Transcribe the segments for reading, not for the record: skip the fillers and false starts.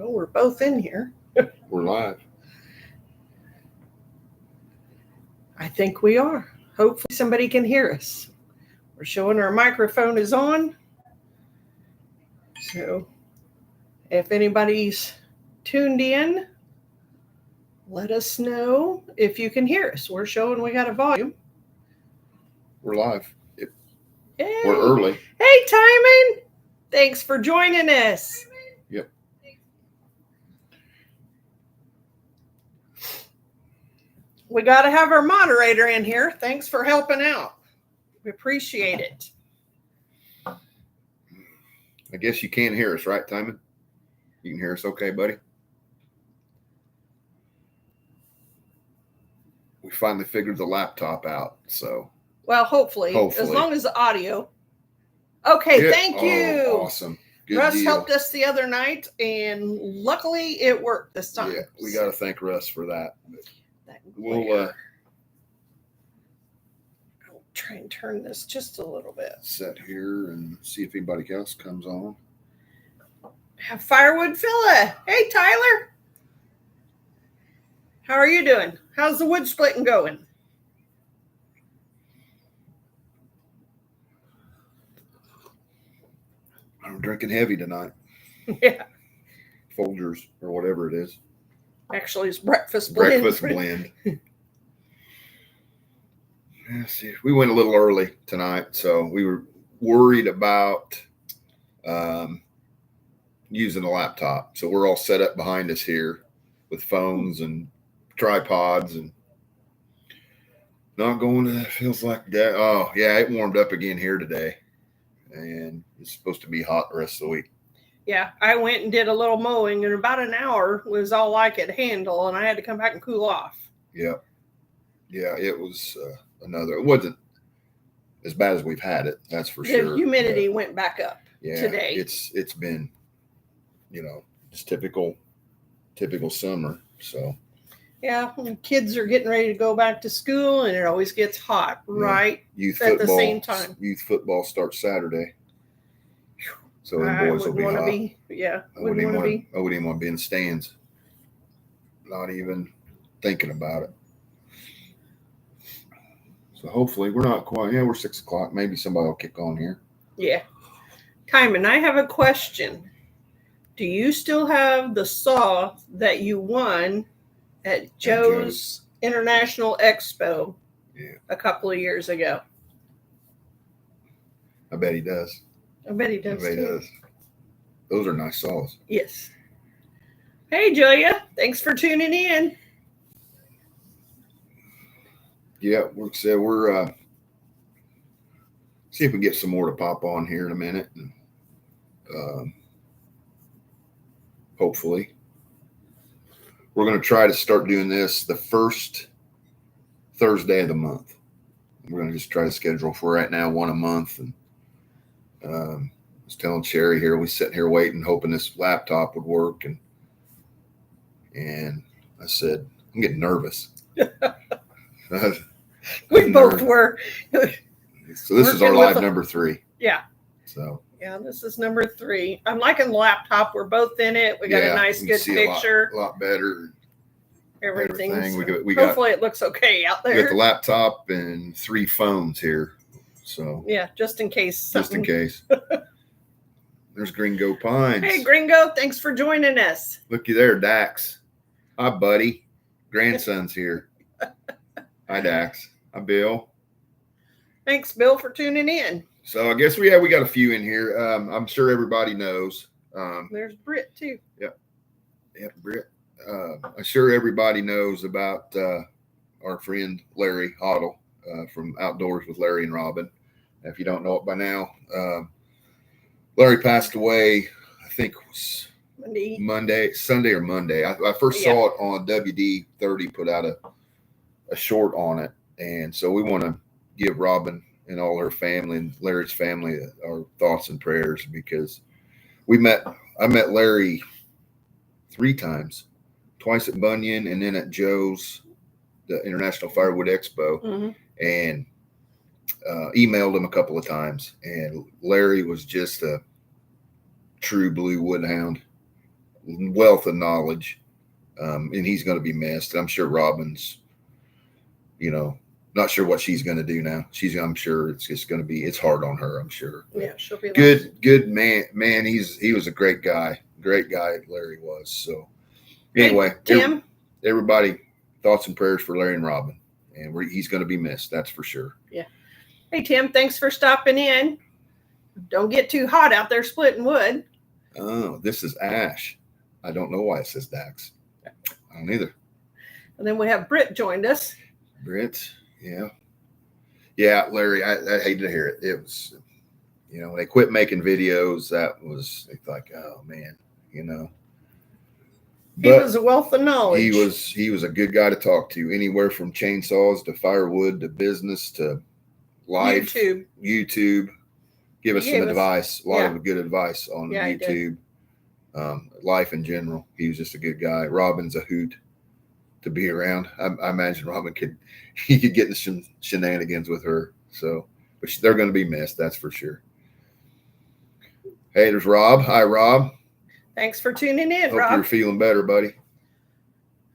Well, we're both in here. We're live. I think we are. Hopefully somebody can hear us. We're showing our microphone is on. So if anybody's tuned in, let us know if you can hear us. We're showing we got a volume. We're live. Yay. We're early. Hey, Timon. Thanks for joining us. Yep. We got to have our moderator in here. Thanks for helping out. We appreciate it. I guess you can't hear us, right, Timon? You can hear us okay, buddy? We finally figured the laptop out, so. Well, hopefully. As long as the audio. Okay, yeah. Thank you. Oh, awesome. Good Russ deal. helped us the other night, and luckily it worked this time. Yeah, we got to thank Russ for that. We'll I'll try and turn this just a little bit. Set here and see if anybody else comes on. Have Firewood fella. Hey, Tyler. How are you doing? How's the wood splitting going? I'm drinking heavy tonight. Yeah. Folgers or whatever it is. Actually, it's breakfast blend. Breakfast blend. Let's see. We went a little early tonight, so we were worried about using the laptop. So we're all set up behind us here with phones and tripods and not going to, feels like that. Oh, yeah, it warmed up again here today. And it's supposed to be hot the rest of the week. Yeah, I went and did a little mowing, and about an hour was all I could handle, and I had to come back and cool off. Yeah. Yeah, it was it wasn't as bad as we've had it, that's for sure. The humidity went back up today. It's been, just typical summer, so. Yeah, when kids are getting ready to go back to school, and it always gets hot, right? Youth at football, the same time. Youth football starts Saturday. So them boys will be hot. I wouldn't even want to be in the stands. Not even thinking about it. So hopefully we're not quite. Yeah, we're 6 o'clock. Maybe somebody will kick on here. Yeah. Timon, I have a question. Do you still have the saw that you won at Joe's International Expo a couple of years ago? I bet he does. I bet he does. Those are nice saws. Yes. Hey, Julia. Thanks for tuning in. Yeah, we're see if we can get some more to pop on here in a minute. And, hopefully. We're going to try to start doing this the first Thursday of the month. We're going to just try to schedule for right now one a month. And I was telling Sherry here, we sitting here waiting, hoping this laptop would work. And I said, I'm getting nervous. We both were. So this is our live number 3. Yeah. So. Yeah, this is number 3. I'm liking the laptop. We're both in it. We got a nice, good picture. A lot better. Everything. Hopefully it looks okay out there. We got the laptop and 3 phones here. So. Yeah, just in case. Just in case. There's Gringo Pines. Hey, Gringo. Thanks for joining us. Looky there, Dax. Hi, buddy. Grandson's here. Hi, Dax. Hi, Bill. Thanks, Bill, for tuning in. So I guess we got a few in here. I'm sure everybody knows. There's Britt too. Yep, Britt. I'm sure everybody knows about our friend Larry Hoddle from Outdoors with Larry and Robin. If you don't know it by now, Larry passed away. I think it was Sunday or Monday. I first saw it on WD-30 put out a short on it, and so we want to give Robin and all her family and Larry's family our thoughts and prayers, because I met Larry 3 times, twice at Bunyan and then at Joe's, the International Firewood Expo, and emailed him a couple of times. And Larry was just a true blue woodhound. wealth of knowledge, and he's going to be missed. I'm sure Robin's, not sure what she's going to do now. I'm sure it's just going to be, it's hard on her. I'm sure. Yeah, she'll be good man. Man, he was a great guy. Great guy, Larry was. So anyway, hey, Tim, everybody, thoughts and prayers for Larry and Robin, and he's going to be missed. That's for sure. Yeah. Hey, Tim, thanks for stopping in. Don't get too hot out there splitting wood. Oh, this is Ash. I don't know why it says Dax. I don't either. And then we have Britt joined us. Britt, yeah. Yeah, Larry, I hated to hear it. It was, when they quit making videos, it's like, oh, man, He was a wealth of knowledge. He was a good guy to talk to, anywhere from chainsaws to firewood to business to life. YouTube. Give us some advice, a lot of good advice on YouTube, life in general. He was just a good guy. Robin's a hoot to be around. I imagine Robin could get in some shenanigans with her. So, but they're going to be missed, that's for sure. Hey, there's Rob. Hi, Rob. Thanks for tuning in, Hope Rob. you're feeling better, buddy.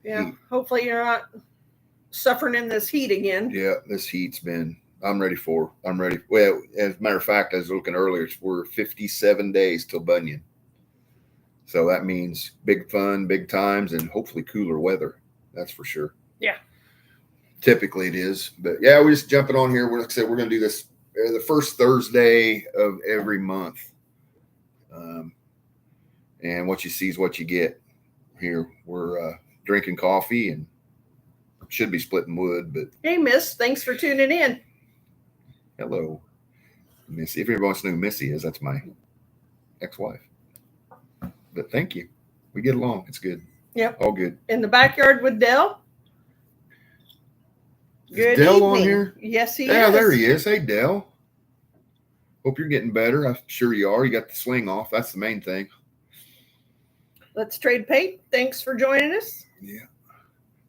Yeah, hopefully you're not suffering in this heat again. Yeah, this heat's been. I'm ready. Well, as a matter of fact, I was looking earlier, we're 57 days till Bunyan. So that means big fun, big times, and hopefully cooler weather. That's for sure. Yeah. Typically it is. But yeah, we're just jumping on here. Like I said, we're going to do this the first Thursday of every month. And what you see is what you get. Here we're drinking coffee and should be splitting wood. But hey, Miss, thanks for tuning in. Hello, Missy. If everybody wants to know who Missy is, that's my ex-wife. But thank you. We get along. It's good. Yep. All good. In the backyard with Dell. Is Dell on here? Yes, he is. Yeah, there he is. Hey, Dell. Hope you're getting better. I'm sure you are. You got the sling off. That's the main thing. Let's trade paint. Thanks for joining us. Yeah.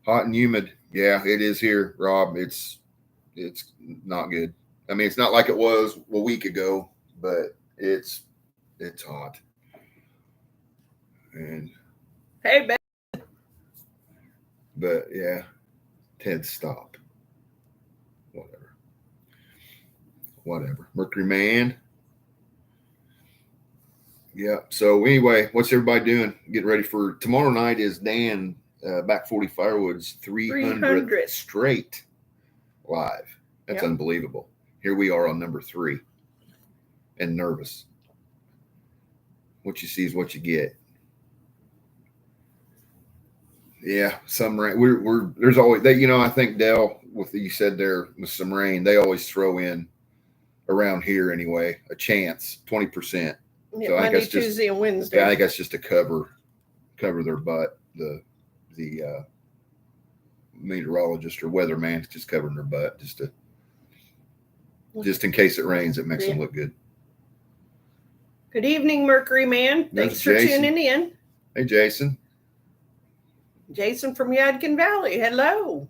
Hot and humid. Yeah, it is here, Rob. It's not good. I mean, it's not like it was a week ago, but it's hot. And hey, Ben. But yeah, Ted, stop. Whatever. Mercury Man. Yeah. So anyway, what's everybody doing? Getting ready for tomorrow night is Dan Back 40 Firewood's 300 straight live. That's unbelievable. Here we are on number 3 and nervous. What you see is what you get. Yeah, some rain. There's always I think Dell, with you said there with some rain, they always throw in around here anyway a chance 20%. Yeah, so Monday, Tuesday, and Wednesday. Yeah, I think that's just to cover their butt. The meteorologist or weatherman just covering their butt just in case it rains. It makes them look good. Good evening, Mercury Man. Thanks for tuning in. Hey, Jason. Jason from Yadkin Valley. Hello.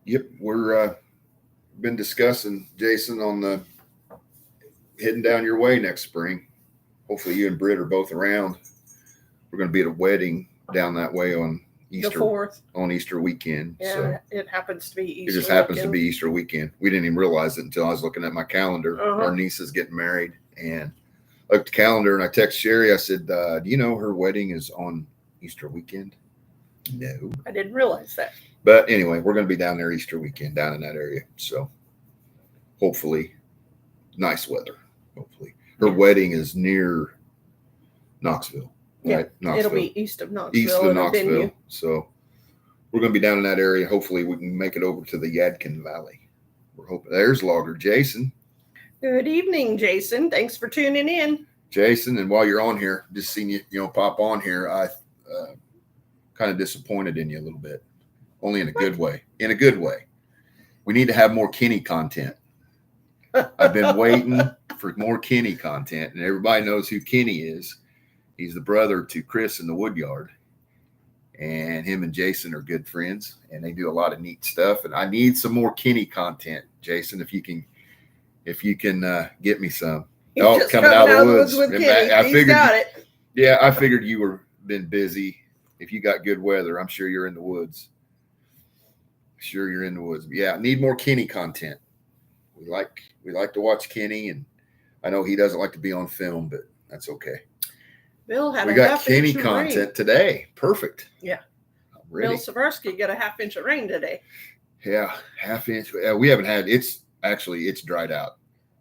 Yep, we're been discussing, Jason, on the heading down your way next spring. Hopefully you and Britt are both around. We're going to be at a wedding down that way on Easter. The 4th. On Easter weekend. Yeah, so it happens to be Easter. It just happens to be Easter weekend. We didn't even realize it until I was looking at my calendar. Our niece is getting married, and I looked at the calendar and I texted Sherry. I said, do you know her wedding is on Easter weekend? No. I didn't realize that. But anyway, we're going to be down there Easter weekend, down in that area. So hopefully nice weather. Hopefully. Her wedding is near Knoxville. Right? Knoxville. It'll be east of Knoxville. East of Knoxville. So we're going to be down in that area. Hopefully we can make it over to the Yadkin Valley. We're hoping. There's Logger Jason. Good evening, Jason. Thanks for tuning in. Jason, and while you're on here, just seeing you pop on here, I kind of disappointed in you a little bit. Only in a good way. In a good way. We need to have more Kenny content. I've been waiting for more Kenny content, and everybody knows who Kenny is. He's the brother to Chris in the Woodyard, and him and Jason are good friends, and they do a lot of neat stuff. And I need some more Kenny content, Jason. If you can get me some. He's coming out of the woods with Kenny. I figured, got it. Yeah, I figured you were been busy. If you got good weather, I'm sure you're in the woods. Sure, you're in the woods. Yeah, need more Kenny content. We like to watch Kenny, and I know he doesn't like to be on film, but that's okay. Bill had We a got half Kenny inch of content rain. today. Perfect. Yeah. I'm ready. Bill Savarsky got a half inch of rain today. Yeah, half inch. We haven't had. It's dried out.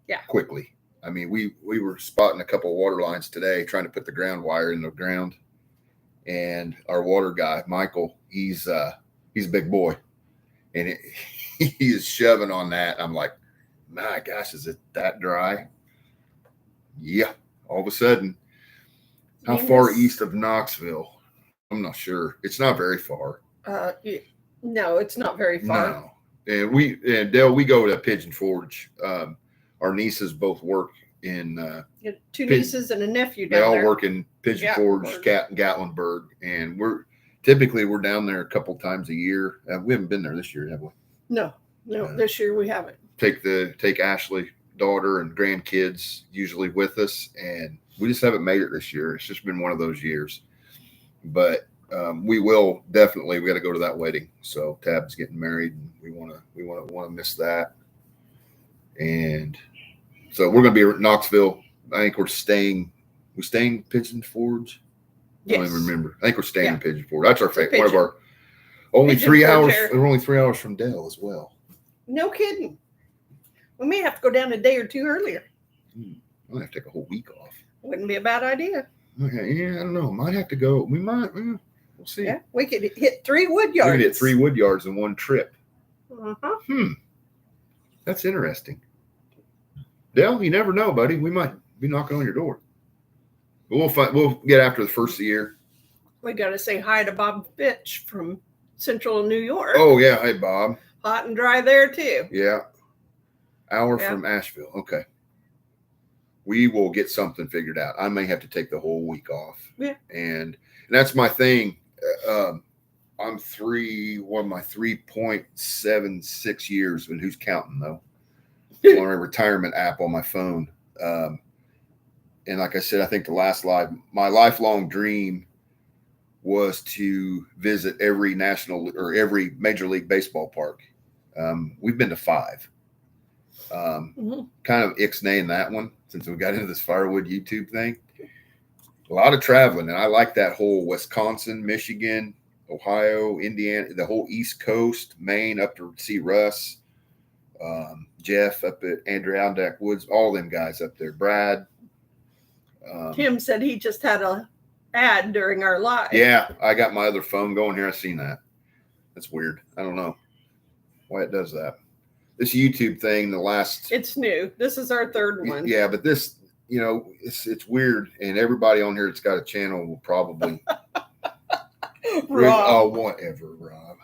Yeah. Quickly. I mean, we were spotting a couple of water lines today, trying to put the ground wire in the ground, and our water guy Michael, he's a big boy, and he is shoving on that. I'm like, my gosh, is it that dry? Yeah. All of a sudden, how far east of Knoxville? I'm not sure. It's not very far. No, it's not very far. No. And Dale, we go to Pigeon Forge. Our nieces both work in. Two nieces and a nephew down there. They all there. work in Pigeon Forge, Gatlinburg, and we're down there a couple times a year. We haven't been there this year, have we? No, this year we haven't. Take Ashley, daughter, and grandkids usually with us, and we just haven't made it this year. It's just been one of those years, but we will definitely. We got to go to that wedding. So Tab's getting married, and we want to miss that. And so we're going to be at Knoxville. I think we're staying. We staying Pigeon Forge. Yes. I don't even remember. I think we're staying in Pigeon Forge. That's our favorite. One of our only Pigeon 3 hours. We're only 3 hours from Dale as well. No kidding. We may have to go down a day or two earlier. I'll have to take a whole week off. Wouldn't be a bad idea. Okay, yeah, I don't know. Might have to go. We might. We'll see. Yeah, we could hit 3 wood yards. We could hit 3 wood yards in one trip. Uh-huh. That's interesting. Dale, you never know, buddy. We might be knocking on your door. But we'll get after the first of the year. We got to say hi to Bob Fitch from Central New York. Oh, yeah. Hey, Bob. Hot and dry there, too. Yeah. Hour from Asheville. Okay. We will get something figured out. I may have to take the whole week off. Yeah. And that's my thing. I'm my 3.76 years, and who's counting, though? On a retirement app on my phone. And like I said, I think my lifelong dream was to visit every national or every Major League Baseball park. We've been to 5. Kind of ixnaying that one since we got into this Firewood YouTube thing. A lot of traveling, and I like that whole Wisconsin, Michigan, Ohio, Indiana, the whole East Coast, Maine, up to see Russ, Jeff up at Adirondack Woods, all them guys up there, Brad. Tim said he just had a ad during our live. Yeah, I got my other phone going here. I seen that. That's weird. I don't know why it does that. This YouTube thing, it's new. This is our 3rd one. Yeah, but this, it's weird, and everybody on here that's got a channel will probably Rob. Oh, whatever, Rob.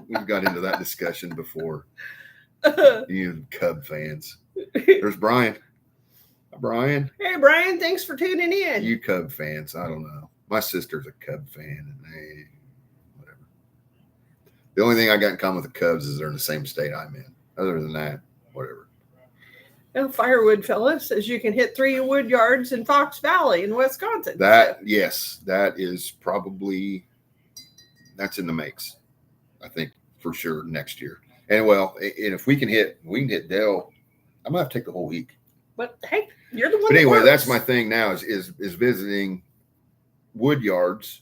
We've got into that discussion before. You Cub fans. There's Brian. Hi, Brian. Hey, Brian. Thanks for tuning in. You Cub fans. I don't know. My sister's a Cub fan, and whatever. The only thing I got in common with the Cubs is they're in the same state I'm in. Other than that, whatever. Well, Firewood fella says you can hit 3 wood yards in Fox Valley in Wisconsin. Yes, that is probably in the makes. I think for sure next year. And if we can hit Dale, I'm gonna have to take the whole week. But hey, you're the one. But anyway, that's my thing now is visiting wood yards,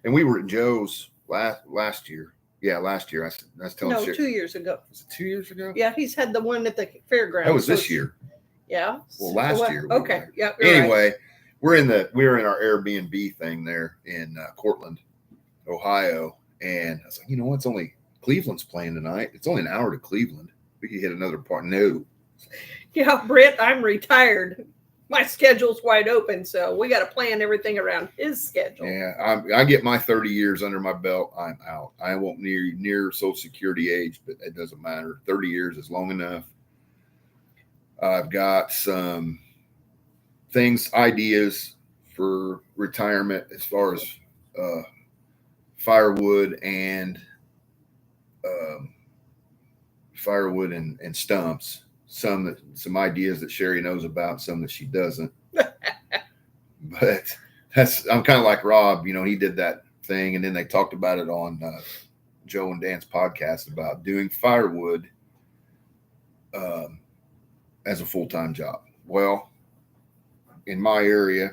and we were at Joe's last year. Yeah, last year. I was telling you. 2 years ago. Was it 2 years ago? Yeah, he's had the one at the fairgrounds. That was this year. Yeah. Well, last year. Okay. Yeah. Anyway, we're in our Airbnb thing there in Cortland, Ohio, and I was like, it's only Cleveland's playing tonight. It's only an hour to Cleveland. We could hit another part. No. Yeah, Britt, I'm retired. My schedule's wide open, so we got to plan everything around his schedule. Yeah, I get my 30 years under my belt. I'm out. I won't near Social Security age, but it doesn't matter. 30 years is long enough. I've got some ideas for retirement as far as firewood and stumps. Some ideas that Sherry knows about, some that she doesn't. But I'm kind of like Rob. He did that thing, and then they talked about it on Joe and Dan's podcast about doing Firewood as a full-time job. Well, in my area,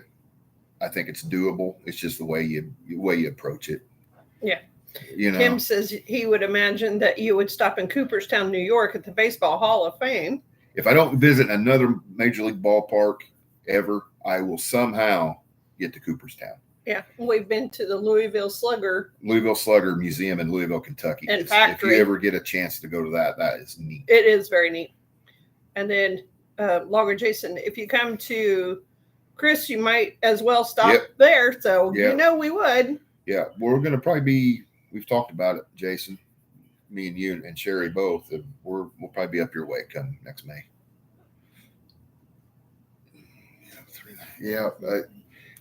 I think it's doable. It's just the way you approach it. Yeah. Tim says he would imagine that you would stop in Cooperstown, New York at the Baseball Hall of Fame. If I don't visit another major league ballpark ever, I will somehow get to Cooperstown. Yeah, we've been to the Louisville Slugger Museum in Louisville, Kentucky. And factory. If you ever get a chance to go to that, that is neat. It is very neat. And then Logger Jason, if you come to Chris, you might as well stop there. So we would. Yeah, we're going to probably we've talked about it, Jason, me and you and Sherry both. We'll probably be up your way come next May. Yeah,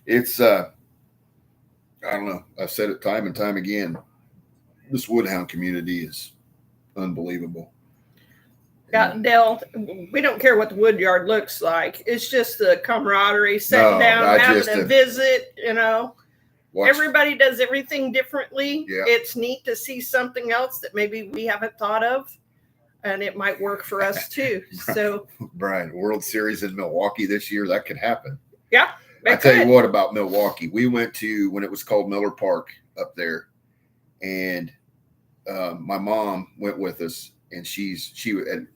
it's I don't know. I've said it time and time again. This Woodhound community is unbelievable. Yeah, Dale, we don't care what the wood yard looks like. It's just the camaraderie, sitting down, having a visit, Everybody does everything differently. Yeah. It's neat to see something else that maybe we haven't thought of, and it might work for us too. So, Brian, World Series in Milwaukee this year, that could happen. Yeah. I tell you what about Milwaukee. We went to when it was called Miller Park up there, and my mom went with us, and she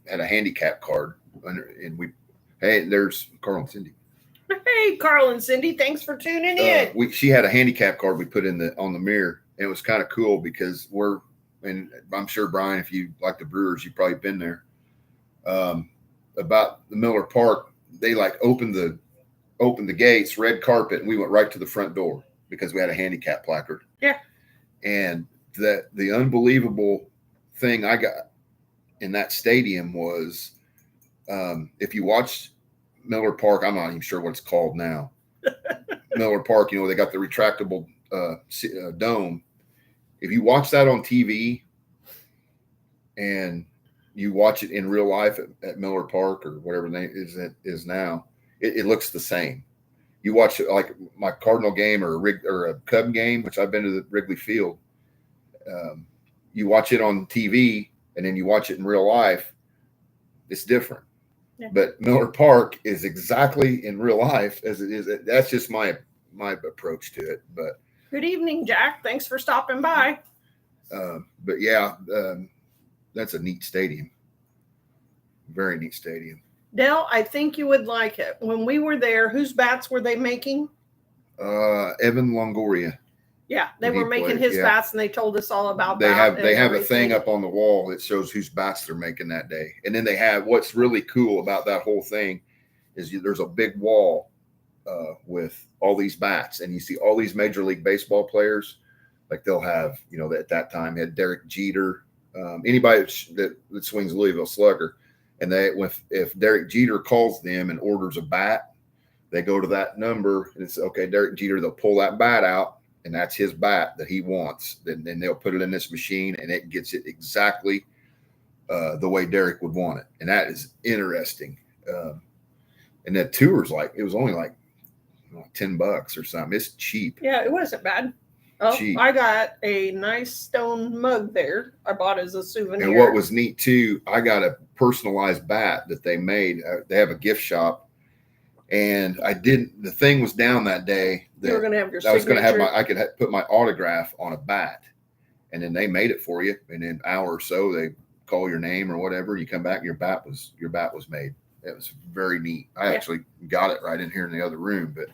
had a handicap card, and there's Carl and Cindy. Hey, Carl and Cindy, thanks for tuning in. She had a handicap card we put on the mirror, and it was kind of cool because and I'm sure, Brian, if you like the Brewers, you've probably been there. About the Miller Park, they opened the gates, red carpet, and we went right to the front door because we had a handicap placard. Yeah. And the unbelievable thing I got in that stadium was if you watched Miller Park, I'm not even sure what it's called now. Miller Park, they got the retractable dome. If you watch that on TV and you watch it in real life at Miller Park or whatever the name is now, it looks the same. You watch it like my Cardinal game or a Cub game, which I've been to the Wrigley Field. You watch it on TV and then you watch it in real life. It's different. Yeah. But Miller Park is exactly in real life as it is. That's just my approach to it. But good evening, Jack. Thanks for stopping by. But yeah, that's a neat stadium. Very neat stadium. Dell, I think you would like it. When we were there, whose bats were they making? Evan Longoria. Yeah, they were making his bats, and they told us all about they that. They have a thing up on the wall that shows whose bats they're making that day. And then they have what's really cool about that whole thing is there's a big wall with all these bats, and you see all these Major League Baseball players. Like they'll have, at that time had Derek Jeter, anybody that swings Louisville Slugger. And if Derek Jeter calls them and orders a bat, they go to that number and it's okay, Derek Jeter, they'll pull that bat out. And that's his bat that he wants. Then they'll put it in this machine, and it gets it exactly the way Derek would want it. And that is interesting. And that tour's it was only $10 or something. It's cheap. Yeah, it wasn't bad. Oh, cheap. I got a nice stone mug there. I bought as a souvenir. And what was neat too, I got a personalized bat that they made. They have a gift shop. And the thing was down that day. You were going to have your signature. I was going to have I could put my autograph on a bat, and then they made it for you. And in an hour or so, they call your name or whatever. You come back, and your bat was made. It was very neat. I actually got it right in here in the other room. But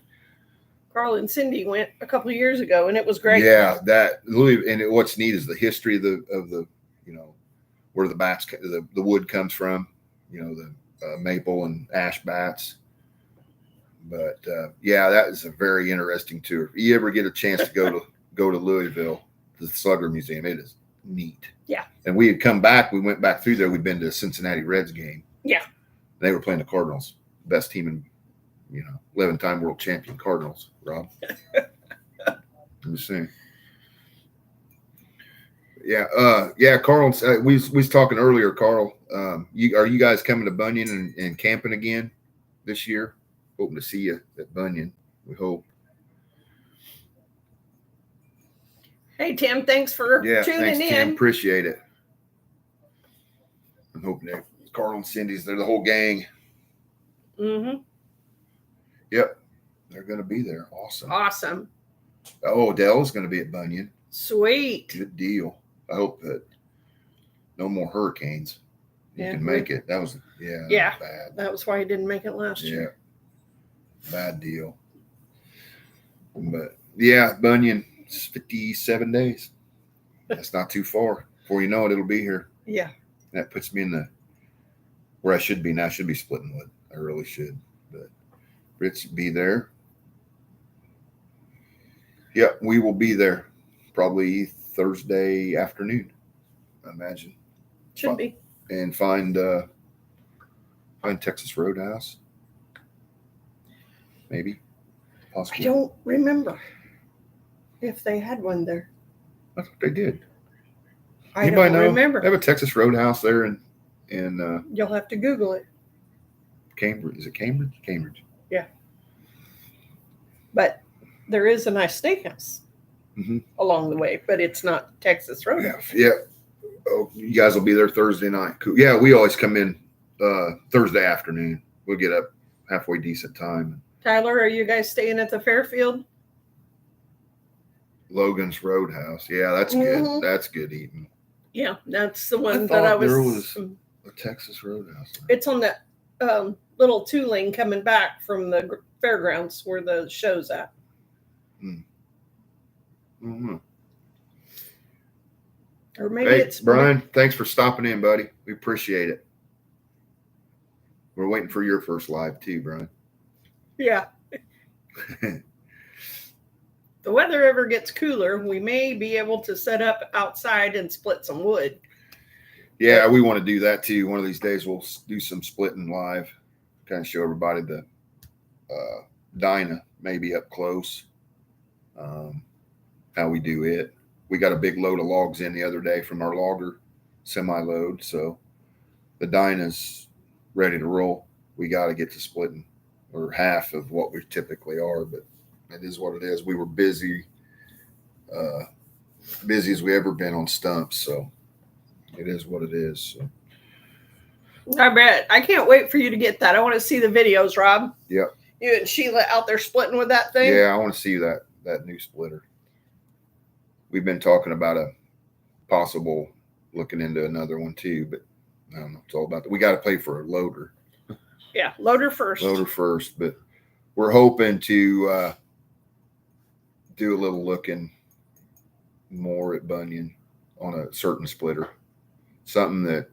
Carl and Cindy went a couple of years ago, and it was great. Yeah, what's neat is the history of the where the bats, the wood comes from. The maple and ash bats. But that is a very interesting tour. If you ever get a chance to go to Louisville, the Slugger Museum, it is neat. Yeah. And we had come back. We went back through there. We'd been to a Cincinnati Reds game. Yeah. They were playing the Cardinals, best team in 11-time world champion Cardinals. Rob. I'm just saying. Yeah. Carl, we was talking earlier. Carl, are you guys coming to Bunyan and camping again this year? Hoping to see you at Bunyan. We hope. Hey, Tim, thanks for tuning thanks, in. Tim. Appreciate it. I'm hoping that Carl and Cindy's, they're the whole gang. Mm-hmm. Yep. They're going to be there. Awesome. Awesome. Oh, Dell's going to be at Bunyan. Sweet. Good deal. I hope that no more hurricanes. You can make it. That was, bad. That was why he didn't make it last year. Bad deal. But yeah, Bunyan, it's 57 days. That's not too far. Before you know it, it'll be here. Yeah. That puts me in where I should be now. I should be splitting wood. I really should. But Rich be there. Yep, we will be there probably Thursday afternoon, I imagine. Should be. And find Texas Roadhouse. Maybe. Possibly. I don't remember if they had one there. I thought they did. Anybody don't remember. They have a Texas Roadhouse there in You'll have to Google it. Cambridge. Is it Cambridge? Cambridge. Yeah. But there is a nice steakhouse along the way, but it's not Texas Roadhouse. Yeah. Oh, you guys will be there Thursday night. Cool. Yeah, we always come in Thursday afternoon. We'll get up halfway decent time. Tyler, are you guys staying at the Fairfield? Logan's Roadhouse. Yeah, that's good. That's good eating. Yeah, that's the one that I was. There was a Texas Roadhouse. It's on that little 2-lane coming back from the fairgrounds where the show's at. Mm-hmm. Or maybe it's Brian. Thanks for stopping in, buddy. We appreciate it. We're waiting for your first live too, Brian. Yeah. The weather ever gets cooler, we may be able to set up outside and split some wood. Yeah, we want to do that too. One of these days we'll do some splitting live, kind of show everybody the Dyna maybe up close, how we do it. We got a big load of logs in the other day from our logger semi-load, so the Dyna's ready to roll. We got to get to splitting, or half of what we typically are, but it is what it is. We were busy as we ever been on stumps, so it is what it is. So. I bet. I can't wait for you to get that. I want to see the videos, Rob. Yep. You and Sheila out there splitting with that thing? Yeah, I want to see that new splitter. We've been talking about a possible looking into another one too, but I don't know. It's all about that. We got to pay for a loader. Yeah, loader first. But we're hoping to do a little looking more at Bunyan on a certain splitter, something that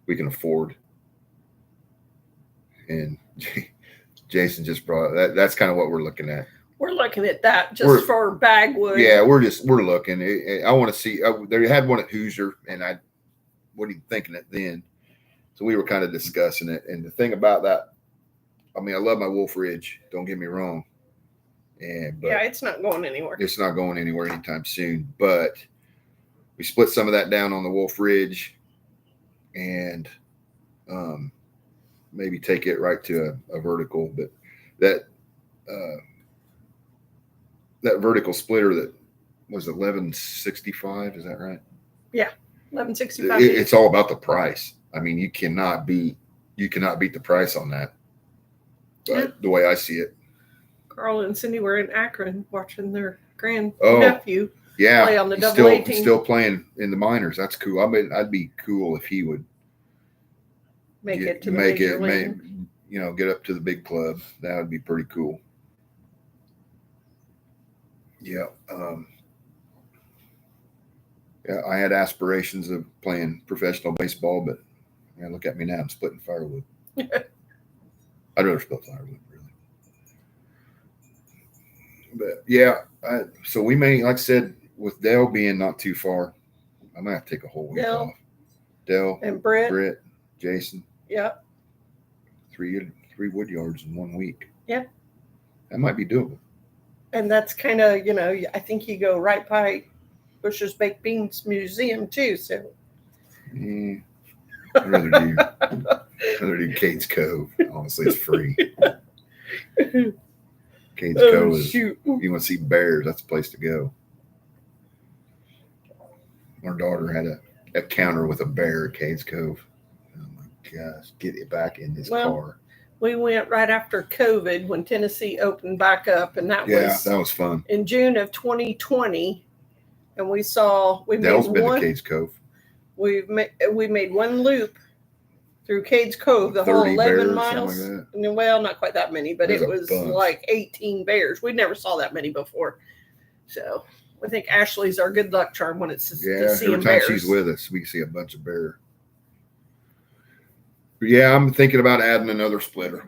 we can afford. And Jason just brought that. That's kind of what we're looking at. We're looking at that just for bagwood. Yeah, we're looking. I want to see. They had one at Hoosier, and I wasn't thinking it then. So we were kind of discussing it. And the thing about that, I mean, I love my Wolf Ridge. Don't get me wrong. But it's not going anywhere. It's not going anywhere anytime soon. But we split some of that down on the Wolf Ridge, and maybe take it right to a vertical. But that vertical splitter that was 1165, is that right? Yeah, 1165. It's all about the price. I mean, you cannot beat the price on that. But the way I see it. Carl and Cindy were in Akron watching their nephew play on the double 18. Still playing in the minors. That's cool. I mean, I'd be cool if he would make it to the major league. Get up to the big club. That would be pretty cool. Yeah. I had aspirations of playing professional baseball, but look at me now. I'm splitting firewood. I'd rather split firewood, really. But yeah, so we may, like I said, with Dale being not too far, I might have to take a whole week off. Dale and Britt, Jason. Yep. 3 wood yards in 1 week. Yep. That might be doable. And that's kind of, I think you go right by Bush's Baked Beans Museum too. So. I'd rather do Cade's Cove. Honestly, it's free. Cade's Cove is, you want to see bears, that's the place to go. our daughter had a counter with a bear at Cades Cove. Oh my gosh, get it back in this car. We went right after COVID when Tennessee opened back up, and that was fun. In June of 2020. And we Dell's been to Cades Cove. We made one loop through Cades Cove, the whole 11 miles. Like well, not quite that many, but it was like 18 bears. We never saw that many before. So I think Ashley's our good luck charm when it's to see every time she's with us, we see a bunch of bear. But yeah, I'm thinking about adding another splitter.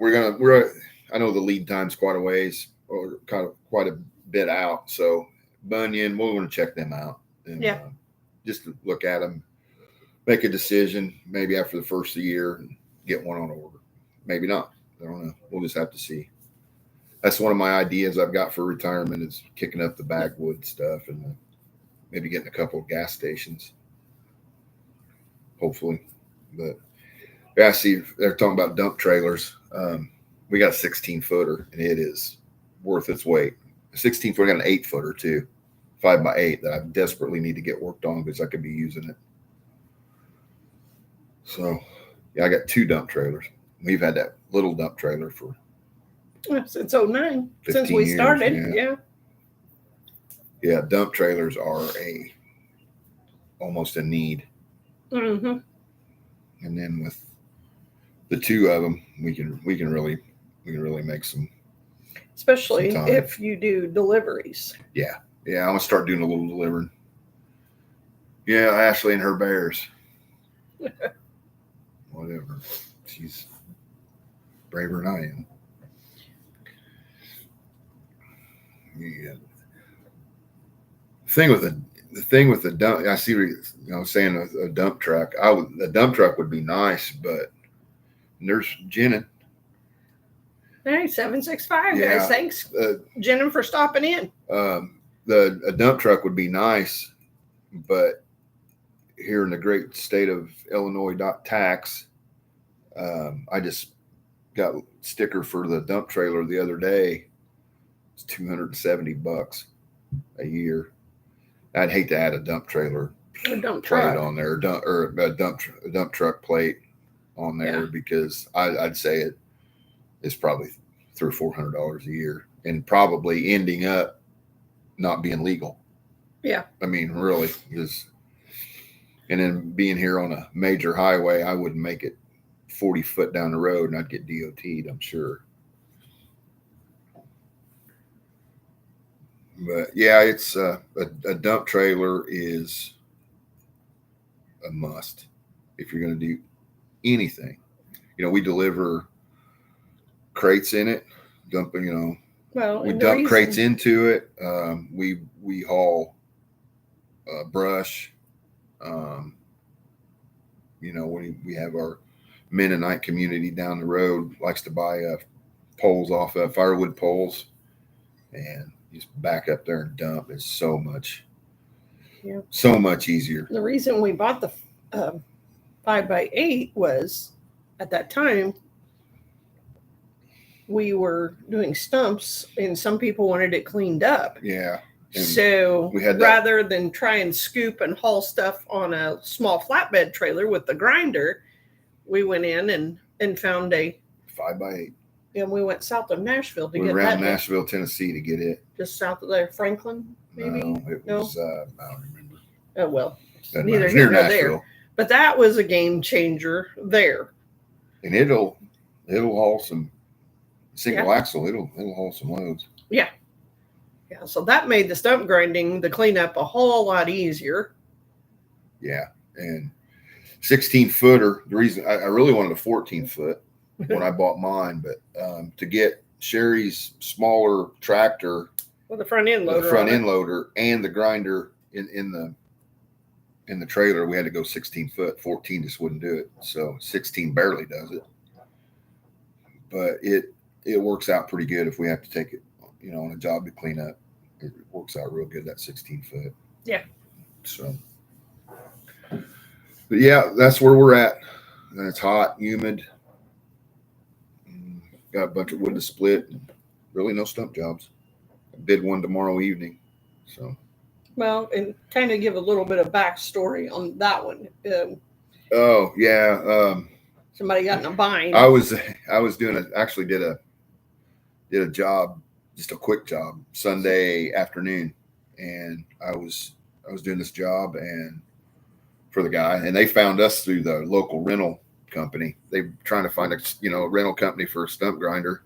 I know the lead time's quite a ways, or kind of quite a bit out. So Bunyan, we're going to check them out and just look at them, make a decision. Maybe after the first of the year, and get one on order. Maybe not. I don't know. We'll just have to see. That's one of my ideas I've got for retirement is kicking up the backwood stuff and maybe getting a couple of gas stations. Hopefully, but. Yeah, I see they're talking about dump trailers. We got a 16-footer, and it is worth its weight. A 16-footer, I got an 8-footer too, 5x8 that I desperately need to get worked on because I could be using it. So, yeah, I got 2 dump trailers. We've had that little dump trailer for since 09, since we started. Yeah, dump trailers are almost a need. Mm-hmm. And then with the 2 of them, we can really make some. Especially if you do deliveries. Yeah, I'm gonna start doing a little delivering. Yeah, Ashley and her bears. Whatever, she's braver than I am. Yeah. The thing with the dump, I see what saying a dump truck. A dump truck would be nice, but there's Jenna. Hey, 765 guys. Thanks, Jenna, for stopping in. A dump truck would be nice, but here in the great state of Illinois tax, I just got a sticker for the dump trailer the other day. It's $270 a year. I'd hate to add a dump trailer plate on there, or a dump truck plate on there because I'd say it's probably $300 or $400 a year, and probably ending up not being legal. Yeah, I mean, really, and then being here on a major highway, I wouldn't make it 40 foot down the road, and I'd get DOT'd, I'm sure. But yeah, it's a dump trailer is a must if you're going to do anything. We deliver crates in it, dumping. We dump crates into it. We haul brush. We have our Mennonite community down the road likes to buy poles off of firewood poles, and just back up there and dump. It's so much easier. The reason we bought the 5x8 was at that time we were doing stumps, and some people wanted it cleaned up. Yeah. So rather than try and scoop and haul stuff on a small flatbed trailer with the grinder, we went in and found a 5x8. And we went south of Nashville to get that. We ran Nashville, Tennessee to get it. Just south of there, Franklin, maybe? No, it was, I don't remember. Oh, well, neither here nor there. But that was a game changer there. And it'll haul some single axle. It'll haul some loads. Yeah. Yeah, so that made the stump grinding, the cleanup a whole lot easier. Yeah, and 16-footer, the reason I really wanted a 14-foot when I bought mine, but to get Sherry's smaller tractor with the front end loader, and the grinder in the trailer, we had to go 16-foot. 14 just wouldn't do it, so 16 barely does it. But it works out pretty good if we have to take it, on a job to clean up. It works out real good, that 16-foot. Yeah. So, but yeah, that's where we're at. And it's hot, humid. Got a bunch of wood to split. Really no stump jobs. I bid one tomorrow evening. So Well, and kind of give a little bit of backstory on that one. Oh yeah. Somebody got in a bind. I was actually did a job, just a quick job, Sunday afternoon, and I was doing this job and for the guy, and they found us through the local rental company. They were trying to find a rental company for a stump grinder,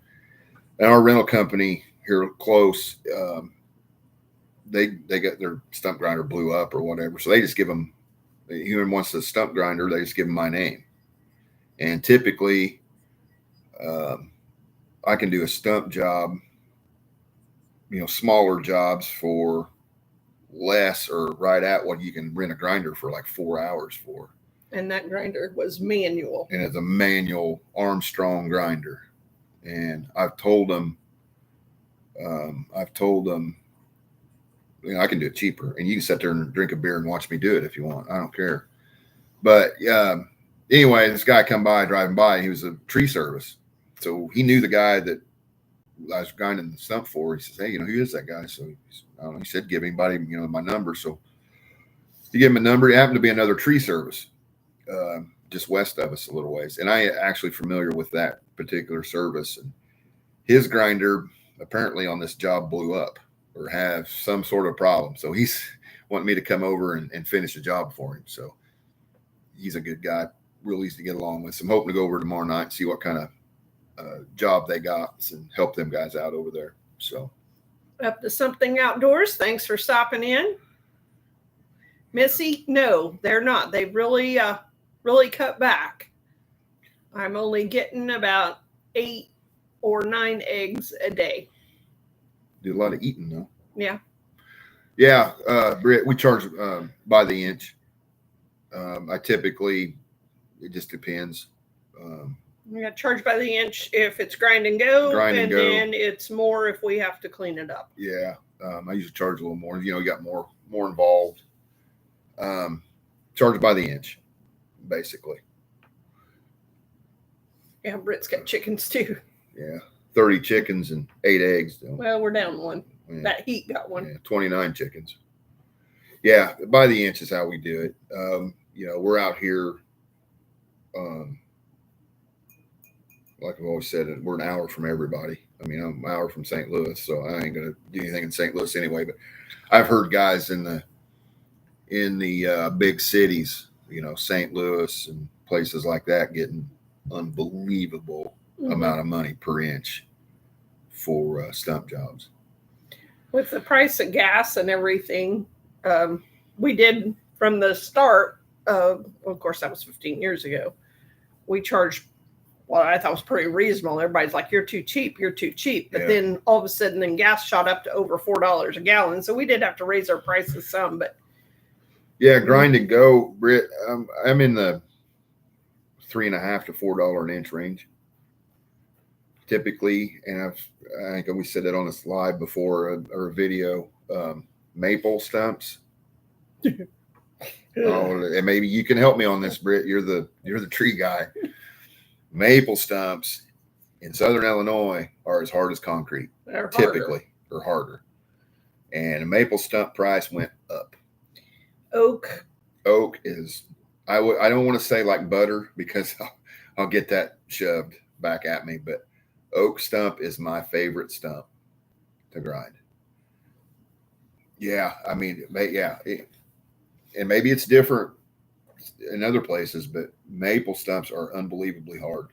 and our rental company here close, they got their stump grinder blew up or whatever, so they just give them, even once the stump grinder, they just give them my name, and typically, um, I can do a stump job, smaller jobs for less or right at what you can rent a grinder for like 4 hours for. And that grinder was manual. And it's a manual Armstrong grinder. And I've told them, I can do it cheaper, and you can sit there and drink a beer and watch me do it if you want. I don't care. But anyway, this guy come by driving by. He was a tree service, so he knew the guy that I was grinding the stump for. He says, "Hey, who is that guy?" So I don't know, he said, "Give anybody, my number." So he gave him a number. It happened to be another tree service, just west of us a little ways, and I actually familiar with that particular service. And his grinder apparently on this job blew up or have some sort of problem. So he's wanting me to come over and finish the job for him. So he's a good guy, real easy to get along with. So I'm hoping to go over tomorrow night and see what kind of job they got and help them guys out over there. So Up to something outdoors. Thanks for stopping in. Missy, no, they're not. They really cut back. I'm only getting about 8 or 9 eggs a day. do a lot of eating though. Yeah. Yeah, Britt, we charge by the inch. I typically, it just depends. We got charged by the inch if it's grind and go, and then it's more if we have to clean it up. Yeah, I usually charge a little more. You got more involved. Charged by the inch, basically. Yeah, Britt's got chickens too. Yeah, 30 chickens and 8 eggs. Well, we're down one. Yeah. That heat got one. Yeah, 29 chickens. Yeah, by the inch is how we do it. We're out here. Like I've always said, we're an hour from everybody. I mean, I'm an hour from St. Louis, so I ain't gonna do anything in St. Louis anyway. But I've heard guys in the big cities, St. Louis and places like that, getting unbelievable amount of money per inch for stump jobs. With the price of gas and everything, we did from the start. Of course, that was 15 years ago. We charged what I thought was pretty reasonable. Everybody's like, "You're too cheap. You're too cheap." But then all of a sudden, then gas shot up to over $4 a gallon. So we did have to raise our prices some. But yeah, grind and go, Britt. I'm in the $3.50 to $4 an inch range typically, and I think we said that on a live before or a video. Maple stumps. And maybe you can help me on this, Britt. You're the tree guy. Maple stumps in Southern Illinois are as hard as concrete, typically, or harder. And a maple stump price went up. Oak is, I don't want to say like butter because I'll get that shoved back at me, but oak stump is my favorite stump to grind. Yeah, I mean, and maybe it's different in other places, but maple stumps are unbelievably hard.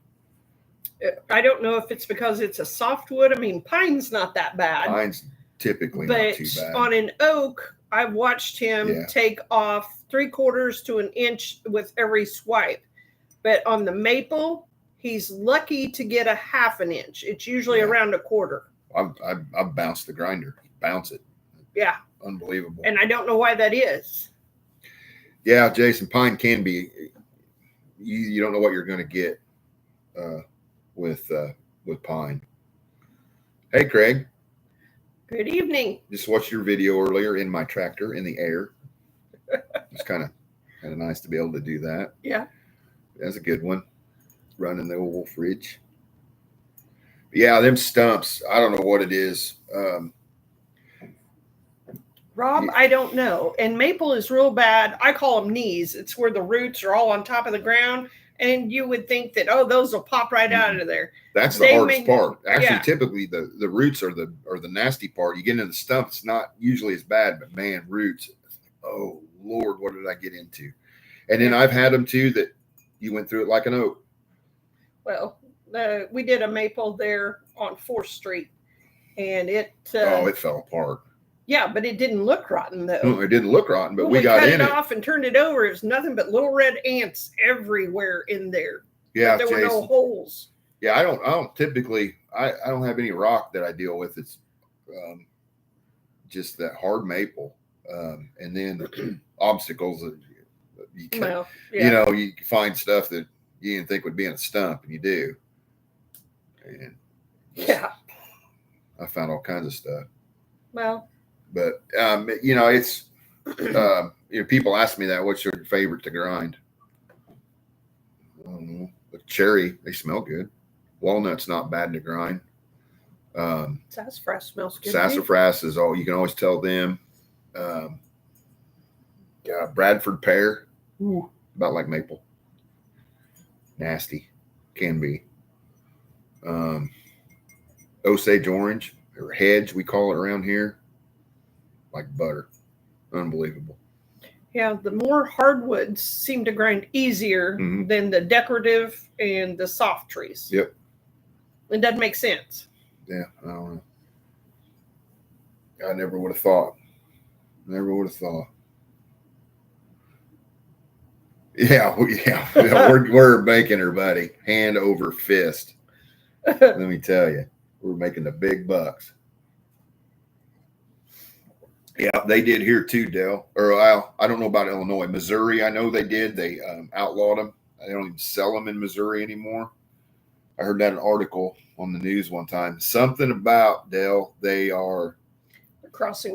I don't know if it's because it's a softwood. I mean, pine's not that bad. Pine's typically not too bad. On an oak, I've watched him take off 3/4 to an inch with every swipe. But on the maple, he's lucky to get a 1/2 inch. It's usually around 1/4. I bounce the grinder, bounce it. Yeah. Unbelievable. And I don't know why that is. Yeah, Jason, pine can be, you don't know what you're going to get with pine. Hey, Craig. Good evening. Just watched your video earlier in my tractor in the air. It's kind of nice to be able to do that. Yeah. That's a good one. Running the old fridge. Yeah, them stumps, I don't know what it is. Rob, I don't know. And maple is real bad. I call them knees. It's where the roots are all on top of the ground. And you would think that, oh, those will pop right out of there. That's the hardest part. Actually, typically the roots are the nasty part. You get into the stump, it's not usually as bad, but man, roots. Oh Lord, what did I get into? And then I've had them too that you went through it like an oak. Well, we did a maple there on 4th Street, and it fell apart. Yeah, but it didn't look rotten though. No, it didn't look rotten, but we got in it off and turned it over. It was nothing but little red ants everywhere in there. Yeah, but there were no holes. Yeah, I don't typically. I don't have any rock that I deal with. It's just that hard maple, and then obstacles that you can, you can find stuff that you didn't think would be in a stump, and you do. And I found all kinds of stuff. Well. But it's people ask me that. What's your favorite to grind? I don't know. The cherry, they smell good. Walnut's not bad to grind. Sassafras smells good. Sassafras is all you can always tell them. Bradford pear, about like maple. Nasty, can be. Osage orange or hedge, we call it around here. Like butter. Unbelievable. Yeah, the more hardwoods seem to grind easier than the decorative and the soft trees. Yep. It doesn't make sense. Yeah, I don't know. I never would have thought. Yeah, we're making her, buddy. Hand over fist. Let me tell you, we're making the big bucks. Yeah, they did here too, Dale. Or I don't know about Illinois. Missouri, I know they did. They outlawed them. They don't even sell them in Missouri anymore. I heard that in an article on the news one time. Something about, Dale, they are crossing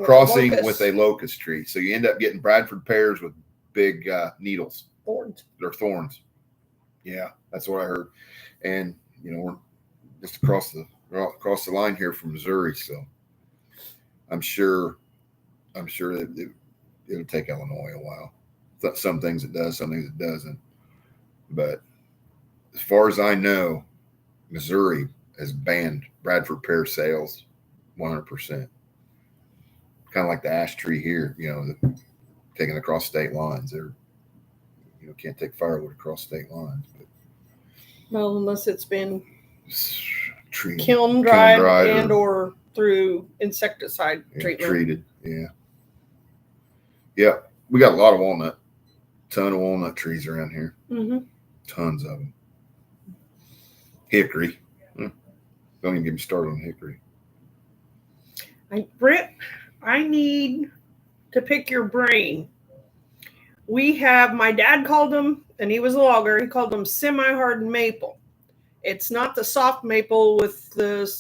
with a locust tree. So you end up getting Bradford pears with big needles. Thorns. They're thorns. Yeah, that's what I heard. And, we're just across the line here from Missouri. So I'm sure that it'll take Illinois a while. Some things it does, some things it doesn't. But as far as I know, Missouri has banned Bradford pear sales 100%. Kind of like the ash tree here, taken across state lines. They're, can't take firewood across state lines. But well, unless it's been kiln dried and or through insecticide treatment. Treated, yeah. Yeah, we got a lot of walnut. Ton of walnut trees around here. Tons of them. Hickory. Don't even get me started on hickory. Britt, I need to pick your brain. My dad called them, and he was a logger, he called them semi-hardened maple. It's not the soft maple with the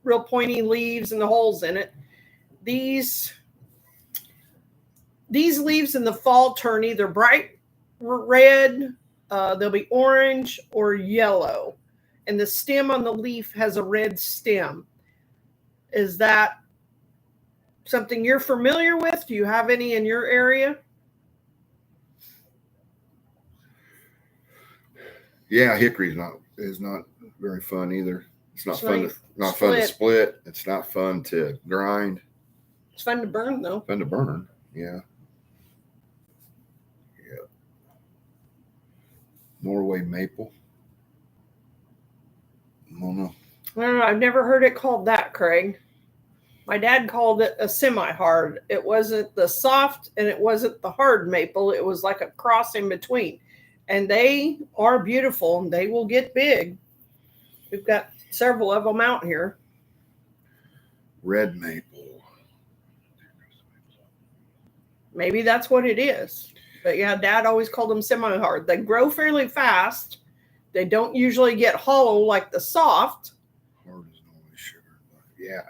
real pointy leaves and the holes in it. These leaves in the fall turn either bright red, they'll be orange or yellow. And the stem on the leaf has a red stem. Is that something you're familiar with? Do you have any in your area? Yeah, hickory is not very fun either. It's not fun to split. It's not fun to grind. It's fun to burn though. Fun to burn, yeah. Yeah. Norway maple. I don't know. I've never heard it called that, Craig. My dad called it a semi-hard. It wasn't the soft and it wasn't the hard maple. It was like a cross in between. And they are beautiful and they will get big. We've got several of them out here. Red maple. Maybe that's what it is. But yeah, Dad always called them semi-hard. They grow fairly fast. They don't usually get hollow like the soft. Hard is normally sugar. Yeah.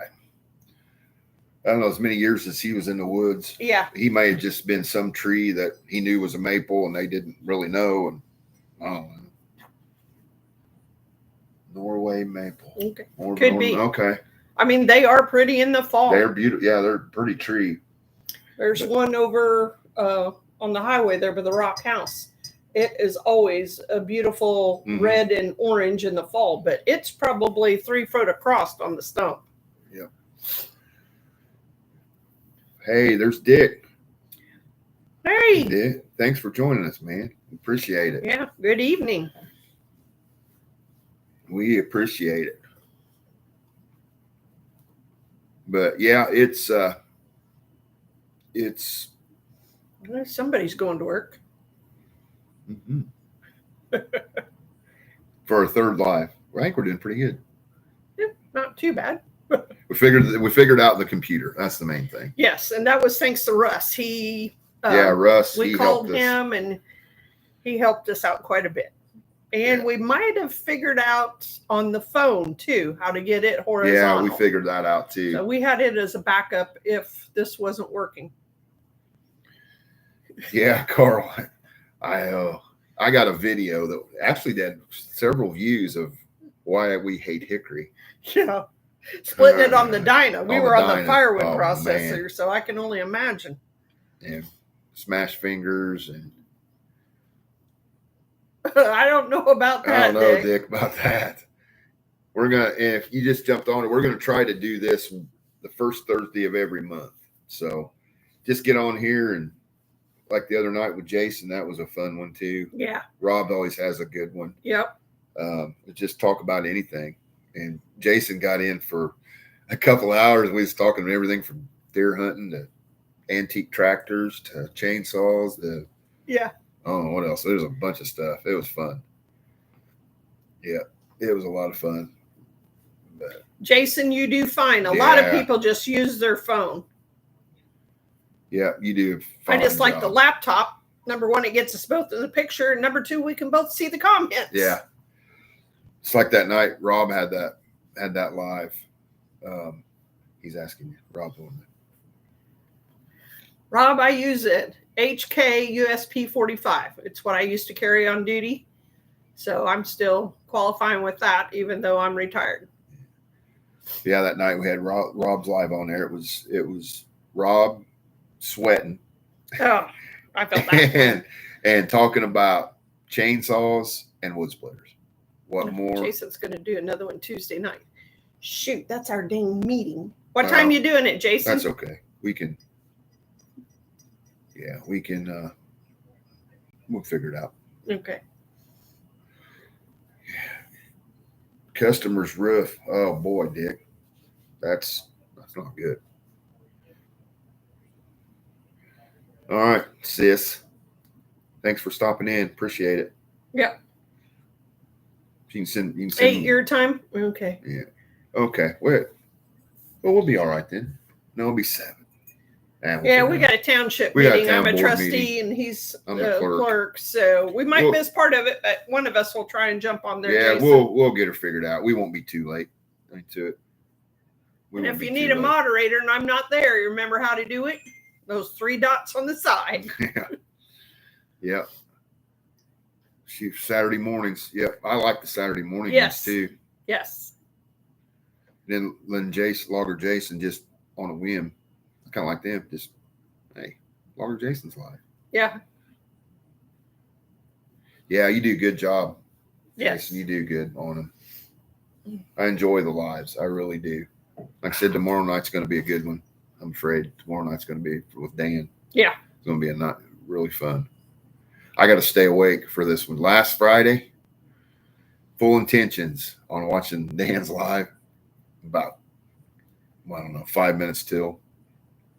I don't know, as many years as he was in the woods. Yeah. He may have just been some tree that he knew was a maple and they didn't really know. And I don't know. Norway maple. Okay. Could be. Okay. I mean, they are pretty in the fall. They're beautiful. Yeah, they're a pretty tree. There's one over on the highway there by the Rock House. It is always a beautiful red and orange in the fall, but it's probably 3 foot across on the stump. Yep. Hey, there's Dick. Hey, Dick. Thanks for joining us, man. Appreciate it. Yeah, good evening. We appreciate it. But yeah, it's Somebody's going to work. For our third live. I think we're doing pretty good. Yeah, not too bad. We figured out the computer. That's the main thing. Yes, and that was thanks to Russ. Russ. We called him and he helped us out quite a bit. And we might have figured out on the phone too how to get it horizontal. Yeah, we figured that out too. So we had it as a backup if this wasn't working. Yeah, Carl. I got a video that actually had several views of why we hate hickory. Yeah. Splitting it on the dyna. We were on the Firewood processor, man. So I can only imagine. And smash fingers and I don't know about that. I don't know, Dick, about that. We're gonna, if you just jumped on it, we're gonna try to do this the first Thursday of every month. So just get on here, and like the other night with Jason, that was a fun one too. Yeah. Rob always has a good one. Yep. Just talk about anything. And Jason got in for a couple of hours. We was talking everything from deer hunting to antique tractors to chainsaws to I don't know what else. There's a bunch of stuff. It was fun. Yeah, it was a lot of fun. But Jason, you do fine. A lot of people just use their phone. Yeah, you do. I just like the laptop. Number one, it gets us both in the picture. And number two, we can both see the comments. Yeah. It's like that night Rob had that live. He's asking you, Rob. Rob, I use it. HK USP 45. It's what I used to carry on duty. So I'm still qualifying with that, even though I'm retired. Yeah, that night we had Rob's live on there. It was Rob sweating. Oh, I felt that. and talking about chainsaws and wood splitters. What more? Jason's going to do another one Tuesday night. Shoot, that's our dang meeting. What time you doing it, Jason? That's okay. We can. Yeah, we can. We'll figure it out. Okay. Customer's roof. Oh boy, Dick, that's not good. All right, sis. Thanks for stopping in. Appreciate it. Yep. You can send 8 your time. Okay. Yeah. Okay. Wait. Well, we'll be all right then. No, it'll be 7. We got a township meeting. I'm a trustee and he's the clerk. So we might miss part of it, but one of us will try and jump on there. Yeah, Jason. we'll get her figured out. We won't be too late into it. And if you need a moderator and I'm not there, you remember how to do it? Those 3 dots on the side. Yeah. Saturday mornings. Yep. I like the Saturday morning ones too. Yes. Then Logger Jason just on a whim. I kind of like them. Just, hey, Logger Jason's live. Yeah. Yeah, you do a good job. Yes. Jason, you do good on them. I enjoy the lives. I really do. Like I said, tomorrow night's going to be a good one. I'm afraid tomorrow night's going to be with Dan. Yeah. It's going to be a night really fun. I got to stay awake for this one. Last Friday, full intentions on watching Dan's live. About, I don't know, 5 minutes till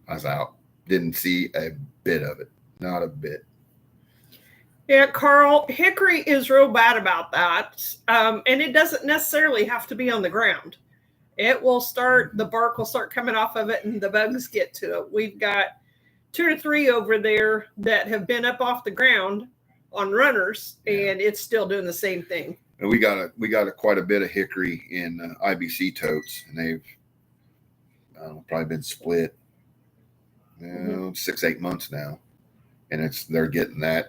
I was out. Didn't see a bit of it. Not a bit. Yeah, Carl, hickory is real bad about that. And it doesn't necessarily have to be on the ground. It will start, the bark will start coming off of it and the bugs get to it. We've got 2 or 3 over there that have been up off the ground on runners, and it's still doing the same thing. And we got quite a bit of hickory in IBC totes, and they've probably been split 6-8 months now, and they're getting that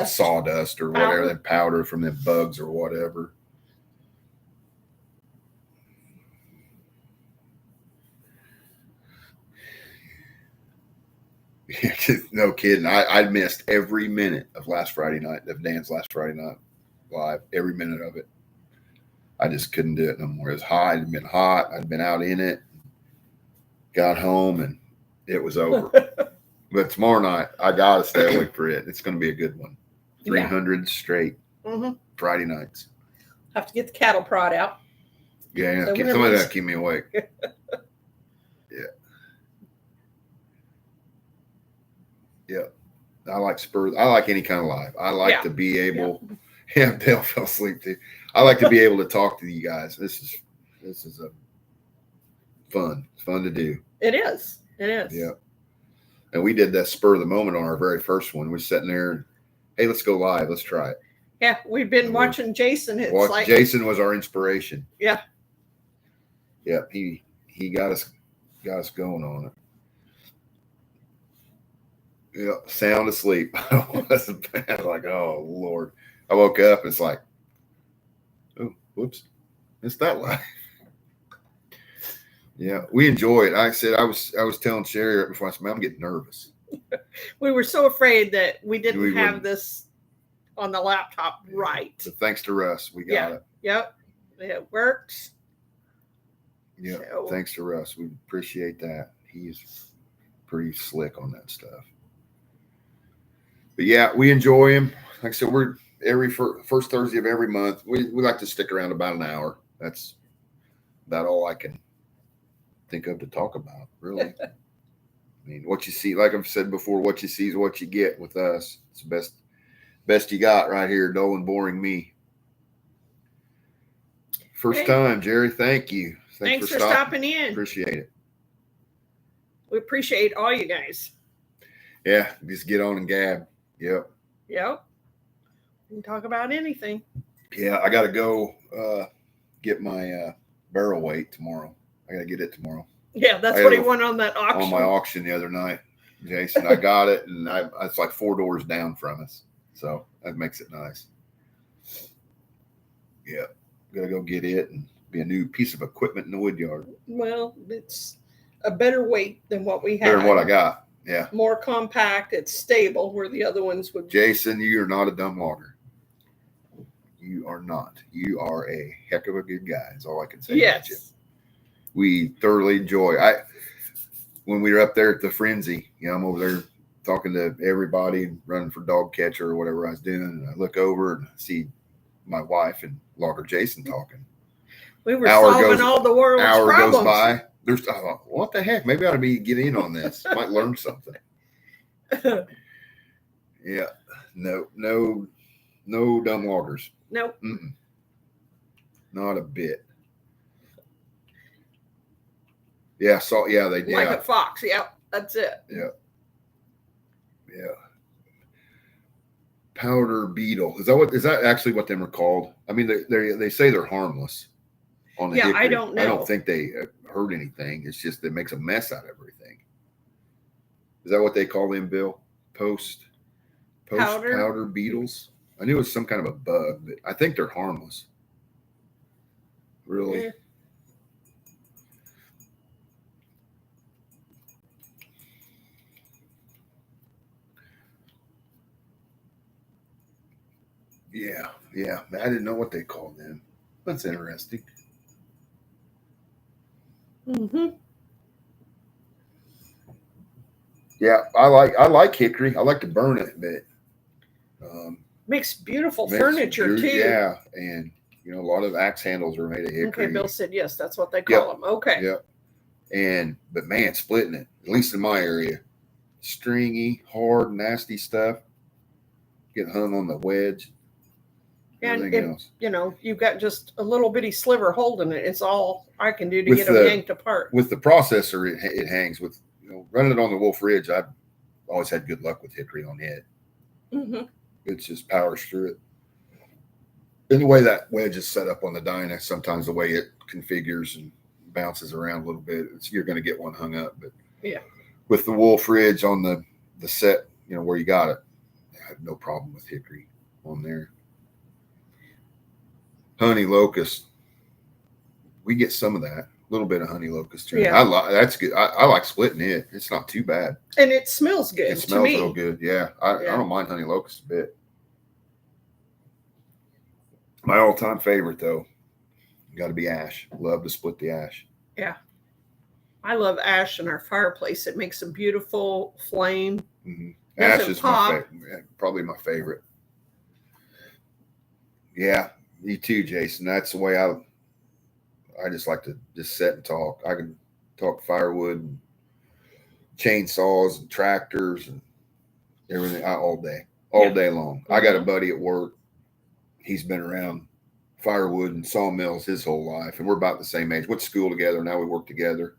sawdust or whatever, that powder from them bugs or whatever. No kidding. I missed every minute of Dan's last Friday night live, every minute of it. I just couldn't do it no more. It was hot. It had been hot. I'd been out in it. Got home and it was over. But tomorrow night, I got to stay awake for it. It's going to be a good one. 300 straight Friday nights. Have to get the cattle prod out. Yeah, so somebody got to keep me awake. Yeah. I like Spurs. I like any kind of live. I like to be able. Yeah, Dale fell asleep too. I like to be able to talk to you guys. This is a fun. It's fun to do. It is. It is. Yeah. And we did that spur of the moment on our very first one. We're sitting there and, hey, let's go live. Let's try it. Yeah, we've been watching Jason. Jason was our inspiration. Yeah. Yeah, he got us going on it. Yeah, sound asleep. I wasn't bad. Like, oh Lord. I woke up. It's like, oh, whoops, it's that live. Yeah, we enjoy it. I said I was telling Sherry right before I said, I'm getting nervous. We were so afraid that we didn't have this on the laptop right. But thanks to Russ, we got it. Yep, it works. Yeah, thanks to Russ, we appreciate that. He's pretty slick on that stuff. But yeah, we enjoy him. Like I said, we're every first Thursday of every month. We like to stick around about an hour. That's about all I can think of to talk about, really. I mean, what you see, like I've said before, what you see is what you get with us. It's the best you got right here, dull and boring me. First time, Jerry, thank you. Thanks for stopping in. Appreciate it. We appreciate all you guys. Yeah, just get on and gab. Yep. We can talk about anything. Yeah, I got to go get my barrel weight tomorrow. I got to get it tomorrow. Yeah, that's what he won on that auction. On my auction the other night, Jason. I got it, and it's like 4 doors down from us. So that makes it nice. Yeah, got to go get it and be a new piece of equipment in the wood yard. Well, it's a better weight than what we had. Better than what I got. Yeah. More compact. It's stable where the other ones would. Jason, you are not a dumb logger. You are not. You are a heck of a good guy. That's all I can say. Yes. About you. We thoroughly enjoy. When we were up there at the frenzy, I'm over there talking to everybody, running for dog catcher or whatever I was doing, and I look over and see my wife and logger Jason talking. We were solving all the world's problems. Hour goes by. I thought, what the heck? Maybe I ought to get in on this. Might learn something. Yeah. No dumb loggers. Nope. Not a bit. Yeah. They did. Like a fox. Yeah. That's it. Yeah. Powder beetle. Is that actually what them are called? I mean, they say they're harmless. On the hickory. I don't know. I don't think they hurt anything. It's just it makes a mess out of everything. Is that what they call them, Bill? Post powder beetles? I knew it was some kind of a bug, but I think they're harmless. Really? Yeah. I didn't know what they called them. That's interesting. Yeah, I like hickory. I like to burn it, but makes beautiful furniture too. Yeah, and a lot of axe handles are made of hickory. Okay, Bill said yes. That's what they call them. Okay. Yep. But man, splitting it, at least in my area, stringy, hard, nasty stuff, get hung on the wedge. And you've got just a little bitty sliver holding it. It's all I can do to get them yanked apart. With the processor, it hangs. With running it on the Wolf Ridge, I've always had good luck with hickory on it. It just powers through it. And the way that wedge is set up on the Dyna, sometimes the way it configures and bounces around a little bit, you're going to get one hung up. But with the Wolf Ridge on the set, where you got it, I have no problem with hickory on there. Honey locust, we get some of that. little bit of honey locust tree. Yeah. That's good. I like splitting it. It's not too bad. And it smells good. It smells to me. real good. Yeah, I don't mind honey locust a bit. My all-time favorite though, got to be ash. Love to split the ash. Yeah. I love ash in our fireplace. It makes a beautiful flame. Mm-hmm. Doesn't Ash is pop. probably my favorite. Yeah, me too, Jason. That's the way I just like to just sit and talk. I can talk firewood, and chainsaws, and tractors, and everything all day long. I got a buddy at work. He's been around firewood and sawmills his whole life, and we're about the same age. Went to school together. Now we work together.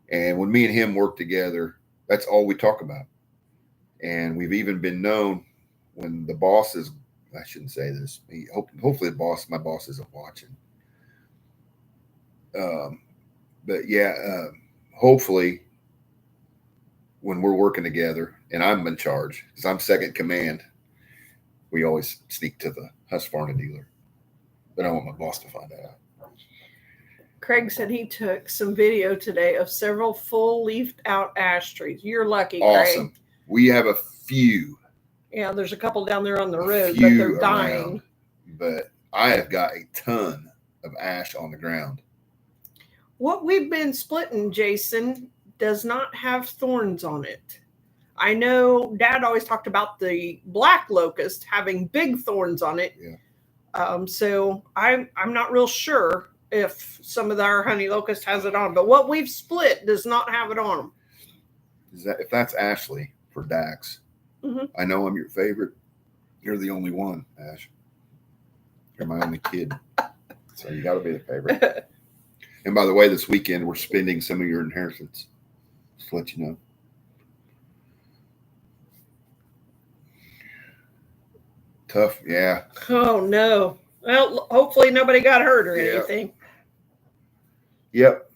And when me and him work together, that's all we talk about. And we've even been known when the boss is, I shouldn't say this. Hopefully my boss isn't watching. But yeah, hopefully when we're working together and I'm in charge, because I'm second command, we always sneak to the Husqvarna dealer. But I don't want my boss to find that out. Craig said he took some video today of several full leafed out ash trees. You're lucky, Awesome. Craig. We have a few. Yeah, there's a couple down there on the road, but they're dying. Around, but I have got a ton of ash on the ground. What we've been splitting, Jason, does not have thorns on it. I know Dad always talked about the black locust having big thorns on it. Yeah. So I'm not real sure if some of our honey locust has it on, but what we've split does not have it on them. If that's Ashley for Dax, I know I'm your favorite. You're the only one, Ash. You're my only kid, so you got to be the favorite. And by the way, this weekend we're spending some of your inheritance. Just to let you know. Tough, yeah. Oh no. Well, hopefully nobody got hurt or anything. Yep.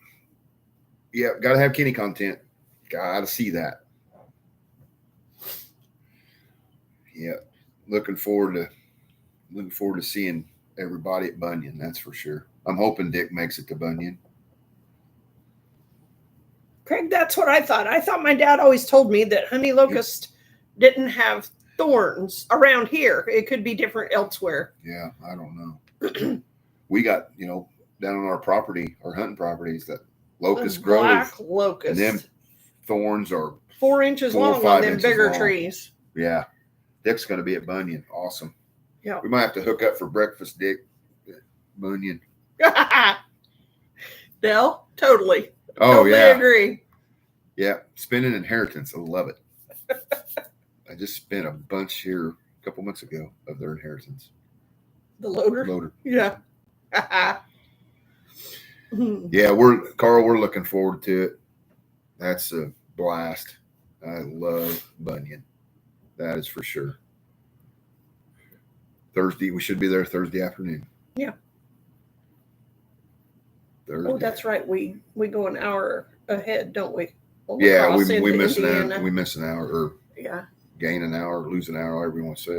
Got to have Kenny content. Got to see that. Yep. Looking forward to seeing everybody at Bunyan. That's for sure. I'm hoping Dick makes it to Bunyan. Craig, that's what I thought. I thought my dad always told me that honey locust didn't have thorns around here. It could be different elsewhere. Yeah, I don't know. We got, down on our property, our hunting properties, that locust grove. Black locust. And them thorns are 4 inches 4 or long 5 on them inches bigger long. trees. Yeah. Dick's going to be at Bunyan. Awesome. Yeah. We might have to hook up for breakfast, Dick. Bunyan. Dell, totally. Oh, totally yeah. agree. Yeah. Spending inheritance. I love it. I just spent a bunch here a couple months ago of their inheritance. The loader? Yeah. Yeah, we're looking forward to it. That's a blast. I love Bunyan. That is for sure. Thursday, we should be there Thursday afternoon. Yeah. Thursday. Oh, that's right. We go an hour ahead, don't we? Yeah, we miss an hour. We miss an hour, or gain an hour, lose an hour, however you want to say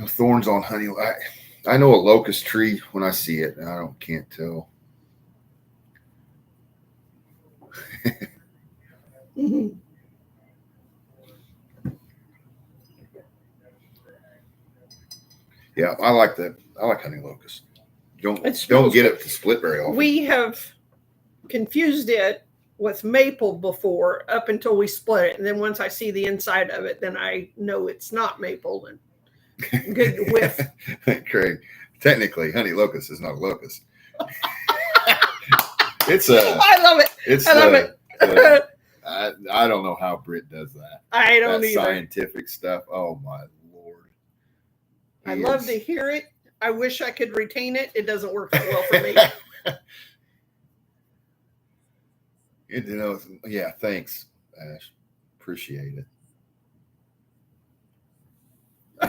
it. Thorns on honey. I know a locust tree when I see it. I can't tell. Yeah, I like that. I like honey locust. Don't get it to split very often. We have confused it with maple before up until we split it, and then once I see the inside of it, then I know it's not maple and good whiff. Craig, technically, honey locust is not a locust. It's a. I love it. I love it. I don't know how Britt does that. I don't either. Scientific stuff. Oh my Lord. I love to hear it. I wish I could retain it. It doesn't work that well for me. Yeah, thanks, Ash. Appreciate it.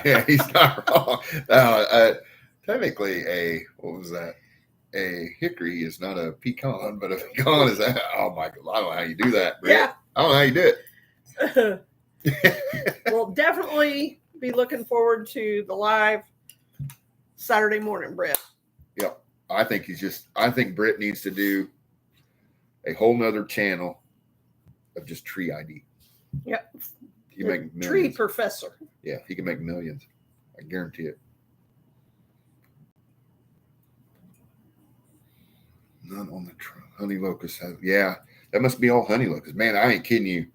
Yeah, he's not wrong. Technically, what was that? A hickory is not a pecan, but a pecan is that. Oh my God, I don't know how you do that, Britt. Yeah. I don't know how you do it. We'll definitely be looking forward to the live Saturday morning, Brett. Yep. I think Britt needs to do a whole nother channel of just tree ID. Yep. He can make Tree millions. professor. Yeah, he can make millions. I guarantee it. None on the trunk. Honey locust has. Yeah, that must be all honey locust. Man, I ain't kidding you.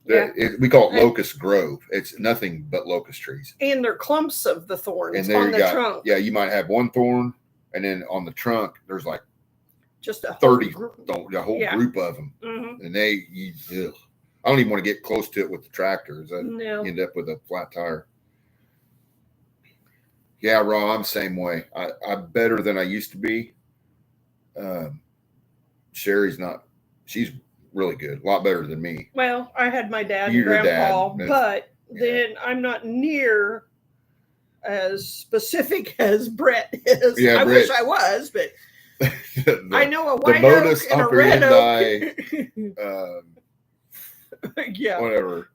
Yeah. We call it locust grove. It's nothing but locust trees. And they're clumps of the thorns And there on you the got, trunk. yeah, you might have one thorn, and then on the trunk there's like Just a 30, whole a whole yeah. group of them. Mm-hmm. And I don't even want to get close to it with the tractors. I end up with a flat tire. Yeah, Raw, I'm the same way. I'm better than I used to be. Sherry's not. She's really good. A lot better than me. Well, I had my dad and grandpa, but then I'm not near as specific as Brett is. Yeah, I wish I was, but I know a white oak and a red oak. Yeah. Whatever.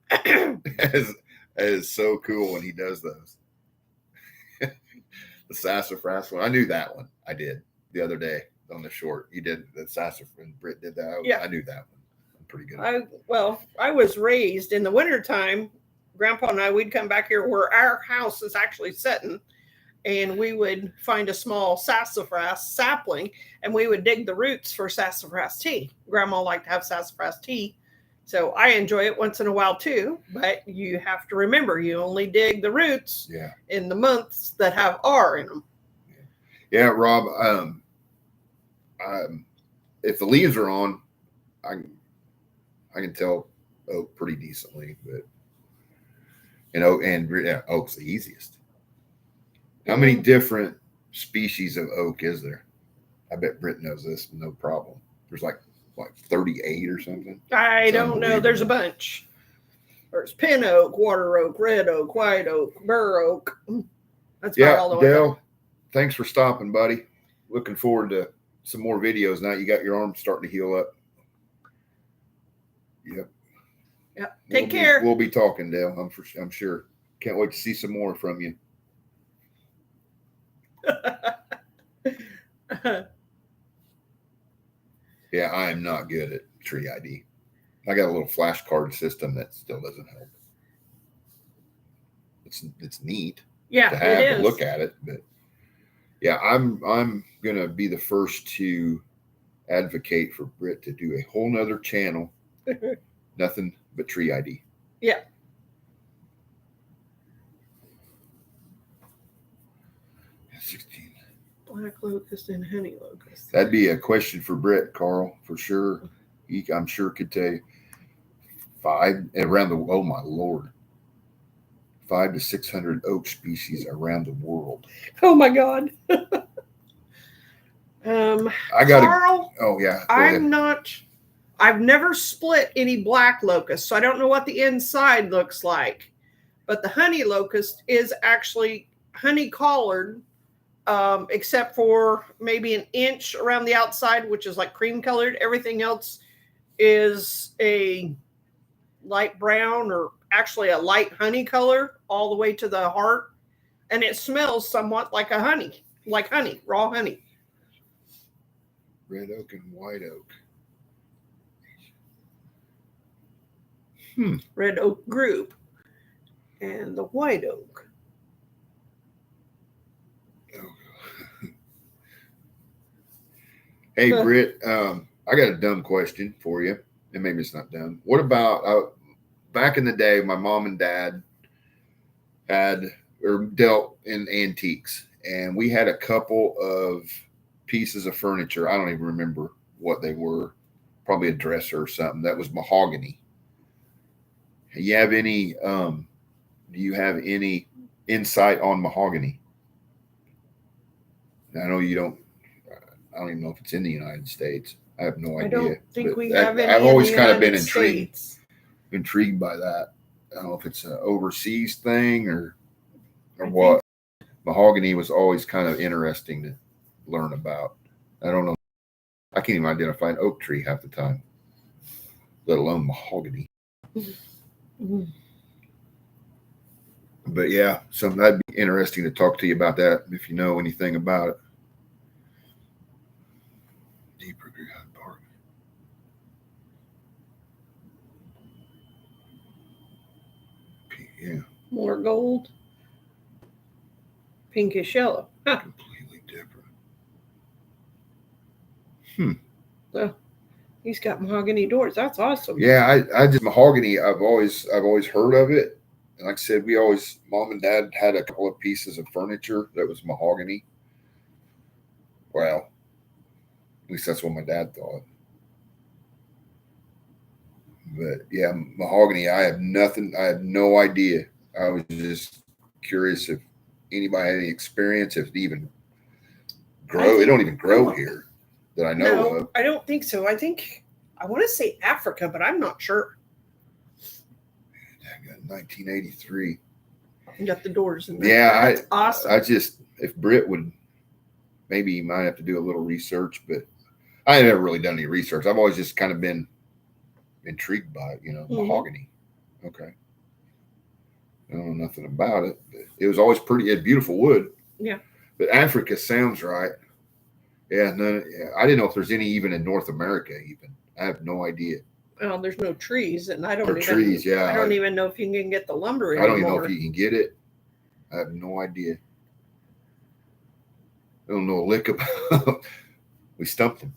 is so cool when he does those. The sassafras one. I knew that one. I did the other day on the short. You did the sassafras. Britt did that. Yeah. I knew that one. I'm pretty good. I was raised in the wintertime. Grandpa and I, we'd come back here where our house is actually sitting, and we would find a small sassafras sapling, and we would dig the roots for sassafras tea. Grandma liked to have sassafras tea. So I enjoy it once in a while too, but you have to remember you only dig the roots in the months that have R in them. Yeah, Rob. If the leaves are on, I can tell oak pretty decently, but oak's the easiest. How many different species of oak is there? I bet Britt knows this, no problem. There's like 38 or something. I don't know. There's a bunch. There's pin oak, water oak, red oak, white oak, bur oak. That's about all the way. Dale, thanks for stopping, buddy. Looking forward to some more videos now. You got your arm starting to heal up. Yep. Yep. Take care. We'll be talking, Dale. I'm sure. Can't wait to see some more from you. Yeah, I am not good at tree ID. I got a little flashcard system that still doesn't help. It's neat to have to look at it, but yeah, I'm gonna be the first to advocate for Britt to do a whole nother channel, nothing but tree ID. Yeah. Black locust and honey locust. That'd be a question for Britt, Carl, for sure. I'm sure could tell you 5 oh my Lord, 500 to 600 oak species around the world. Oh my God. Carl. Oh yeah. I've never split any black locust, so I don't know what the inside looks like. But the honey locust is actually honey collared. Except for maybe an inch around the outside, which is like cream colored. Everything else is a light brown or actually a light honey color all the way to the heart. And it smells somewhat like honey, raw honey. Red oak and white oak. Red oak group and the white oak. Hey, Britt, I got a dumb question for you, and maybe it's not dumb. What about back in the day, my mom and dad dealt in antiques, and we had a couple of pieces of furniture. I don't even remember what they were, probably a dresser or something that was mahogany. Do you have any insight on mahogany? I know you don't. I don't even know if it's in the United States. I have no idea. I don't think we have any. I've always kind of been intrigued by that. I don't know if it's an overseas thing or what. Mahogany was always kind of interesting to learn about. I don't know. I can't even identify an oak tree half the time, let alone mahogany. Mm-hmm. But yeah, that'd be interesting to talk to you about that if you know anything about it. Yeah. More gold. Pinkish yellow. Huh. Completely different. So he's got mahogany doors. That's awesome. Yeah, I just mahogany. I've always heard of it. And like I said, mom and dad had a couple of pieces of furniture that was mahogany. Well, at least that's what my dad thought. But yeah, mahogany. I have nothing. I have no idea. I was just curious if anybody had any experience. If it even grow, it don't even grow here that I know of. I don't think so. I want to say Africa, but I'm not sure. 1983. You got the doors in there. Yeah, that's awesome. If Britt would, maybe you might have to do a little research, but I have never really done any research. I've always just kind of been intrigued by it, mahogany. Okay. I don't know nothing about it, but it was always pretty. It had beautiful wood. Yeah. But Africa sounds right. Yeah, no, I didn't know if there's any even in North America. Even I have no idea. Well, there's no trees, and I don't even know if you can get the lumber anymore. I don't even know if you can get it. I have no idea. I don't know a lick about. We stumped him.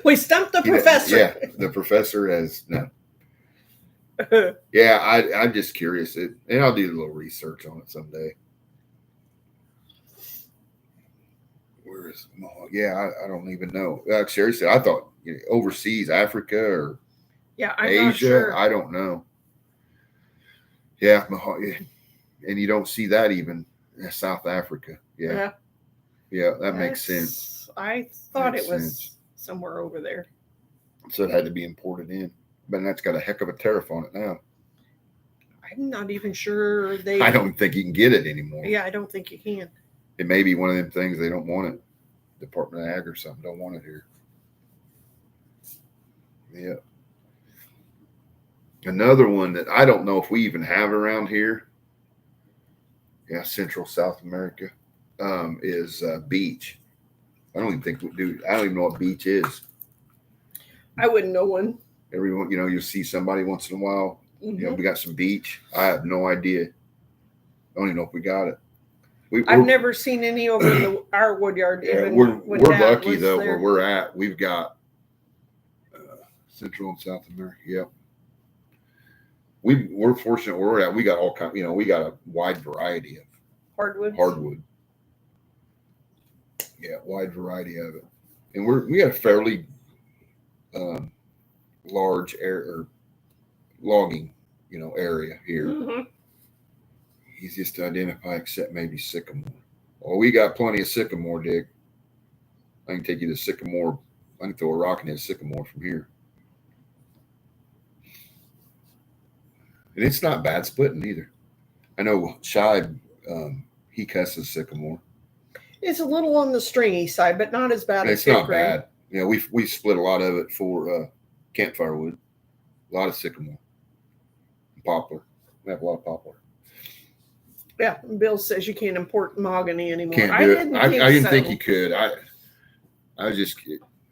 We stumped the professor. Yeah, the professor has no. Yeah, I'm just curious, and I'll do a little research on it someday. Where is yeah, I don't even know. Seriously, I thought overseas, Africa or I'm Asia. not sure. I don't know. Yeah, and you don't see that even in South Africa. Yeah, that makes sense. I thought it was somewhere over there. So it had to be imported in, but that's got a heck of a tariff on it now. I'm not even sure I don't think you can get it anymore. Yeah, I don't think you can. It may be one of them things they don't want it. Department of Ag or something don't want it here. Yeah. Another one that I don't know if we even have around here. Yeah, Central South America is beach. I don't even think we do. I don't even know what beach is. I wouldn't know one. Everyone, you'll see somebody once in a while. Mm-hmm. We got some beach. I have no idea. I don't even know if we got it. I've never seen any over in our wood yard. Yeah, we're lucky though where we're at. We've got Central and South America. Yep. We're fortunate where we're at. We got all kind. We got a wide variety of hardwood. Yeah, wide variety of it, and we got a fairly large logging area here. Mm-hmm. Easiest to identify, except maybe sycamore. Oh, we got plenty of sycamore, Dick. I can take you to sycamore. I can throw a rock and hit sycamore from here. And it's not bad splitting either. I know Shibe, he cusses sycamore. It's a little on the stringy side, but not as bad as it's not bad. We split a lot of it for campfire wood. A lot of sycamore. Poplar. We have a lot of poplar. Yeah, Bill says you can't import mahogany anymore. Can't do it. I didn't think you could. I don't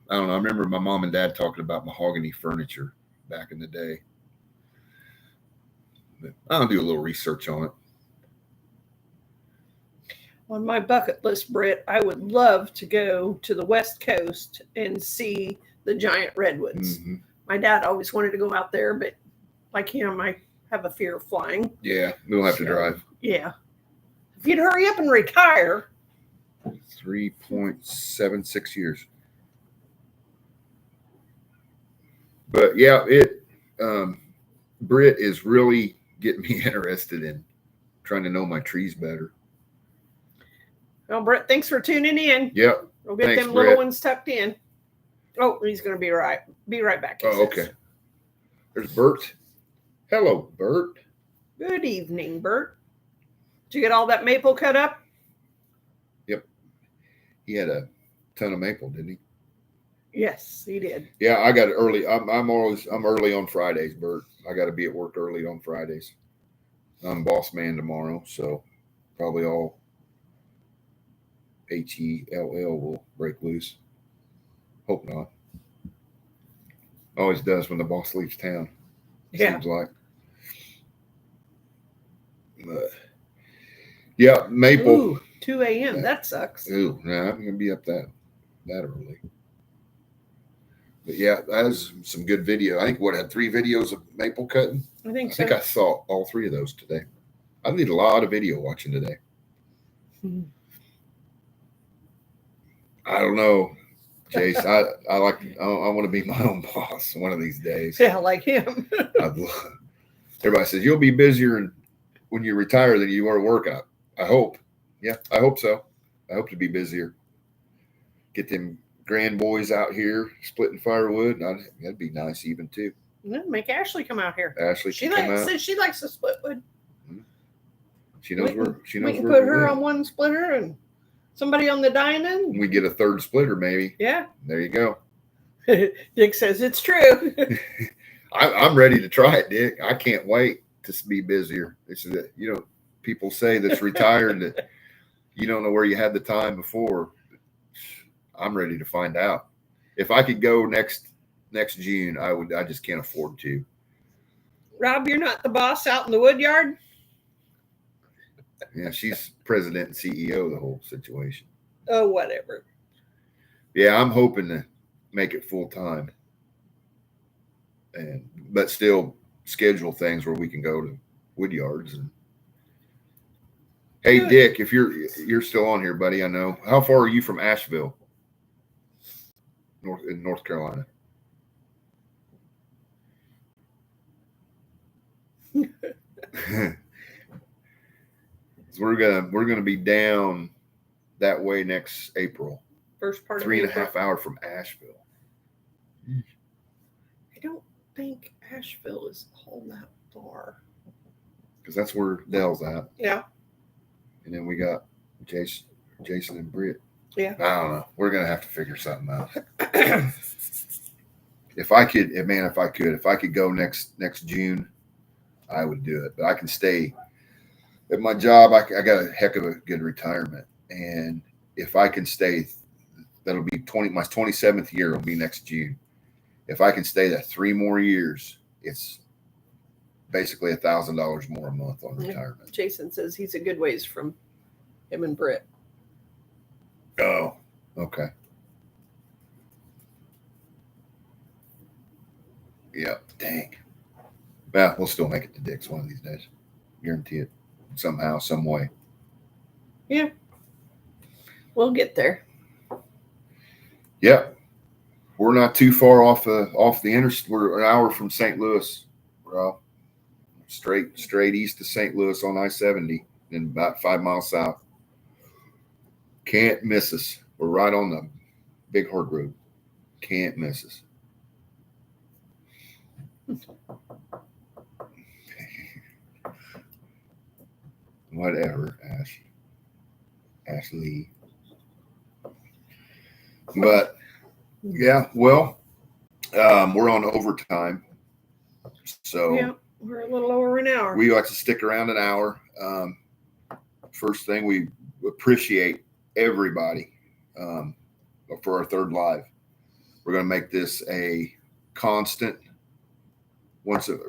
know. I remember my mom and dad talking about mahogany furniture back in the day. But I'll do a little research on it. On my bucket list, Britt, I would love to go to the West Coast and see the giant redwoods. Mm-hmm. My dad always wanted to go out there, but like him, I have a fear of flying. Yeah, we'll have to drive. Yeah. If you'd hurry up and retire. 3.76 years. But yeah, Britt is really getting me interested in trying to know my trees better. Well, Britt, thanks for tuning in. Yep. We'll get them little ones tucked in. Oh, he's going to be right back. Oh, okay. There's Bert. Hello, Bert. Good evening, Bert. Did you get all that maple cut up? Yep. He had a ton of maple, didn't he? Yes, he did. Yeah, I got it early. I'm early on Fridays, Bert. I got to be at work early on Fridays. I'm boss man tomorrow, so probably all HELL will break loose. Hope not. Always does when the boss leaves town. Yeah. Seems like. Yeah, Maple. Ooh, 2 a.m. That sucks. Ooh, no, I'm gonna be up that early. But yeah, that was some good video. I think what had 3 videos of maple cutting. I think I so. think I saw all 3 of those today. I need a lot of video watching today. I don't know, Chase. I want to be my own boss one of these days. Yeah, like him. Everybody says you'll be busier when you retire than you are working. I hope. Yeah, I hope so. I hope to be busier. Get them grand boys out here splitting firewood. That'd be nice even too. No, make Ashley come out here. Ashley She can come out. says she likes to split wood. She knows where. She knows we can where put her on one splitter and somebody on the dying end. We get a third splitter, maybe. Yeah. There you go. Dick says it's true. I'm ready to try it, Dick. I can't wait to be busier. It's people say that's retired that you don't know where you had the time before. I'm ready to find out. If I could go next June, I would. I just can't afford to. Rob, you're not the boss out in the wood yard? Yeah, she's president and CEO of the whole situation. Oh, whatever. Yeah, I'm hoping to make it full time, but still schedule things where we can go to wood yards. And hey, Good. Dick, if you're still on here, buddy, I know. How far are you from Asheville, North Carolina? We're gonna be down that way next April. First part of 3.5 hours from Asheville. I don't think Asheville is all that far. Because that's where Dell's at. Yeah. And then we got Jason and Britt. Yeah. I don't know. We're gonna have to figure something out. If I could go next June, I would do it. But I can stay at my job. I got a heck of a good retirement, and if I can stay, that'll be my 27th year. Will be next June. If I can stay that 3 more years, it's basically $1,000 more a month on retirement. Jason says he's a good ways from him and Britt. Oh, okay. Yeah, dang. Well, we'll still make it to Dick's one of these days. Guarantee it. Somehow, some way. Yeah. We'll get there. Yep. We're not too far off the interstate. We're an hour from St. Louis. We're straight east of St. Louis on I-70 and about 5 miles south. Can't miss us. We're right on the big hard road. Can't miss us. Whatever, Ashley. But yeah, well, we're on overtime, so yeah, we're a little over an hour. We like to stick around an hour. First thing, we appreciate everybody for our third live. We're going to make this a constant.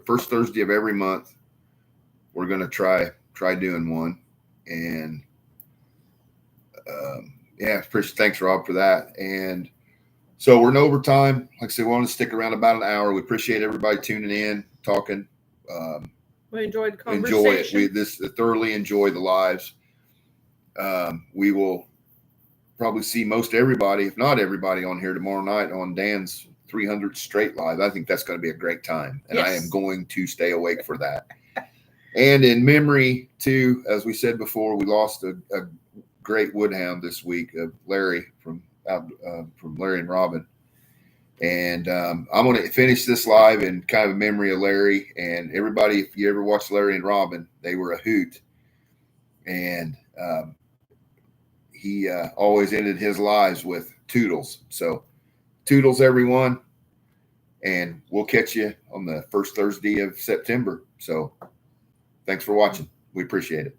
First Thursday of every month, we're going to try doing one. And thanks, Rob, for that. And so we're in overtime. Like I said, we want to stick around about an hour. We appreciate everybody tuning in, talking. We enjoyed the conversation. Enjoy it. We thoroughly enjoy the lives. We will probably see most everybody, if not everybody, on here tomorrow night on Dan's 300 straight live. I think that's going to be a great time, and yes. I am going to stay awake for that. And in memory, too, as we said before, we lost a great woodhound this week, Larry from Larry and Robin. And I'm going to finish this live in kind of a memory of Larry and everybody. If you ever watched Larry and Robin, they were a hoot. And he always ended his lives with toodles. So toodles, everyone. And we'll catch you on the first Thursday of September. So thanks for watching. We appreciate it.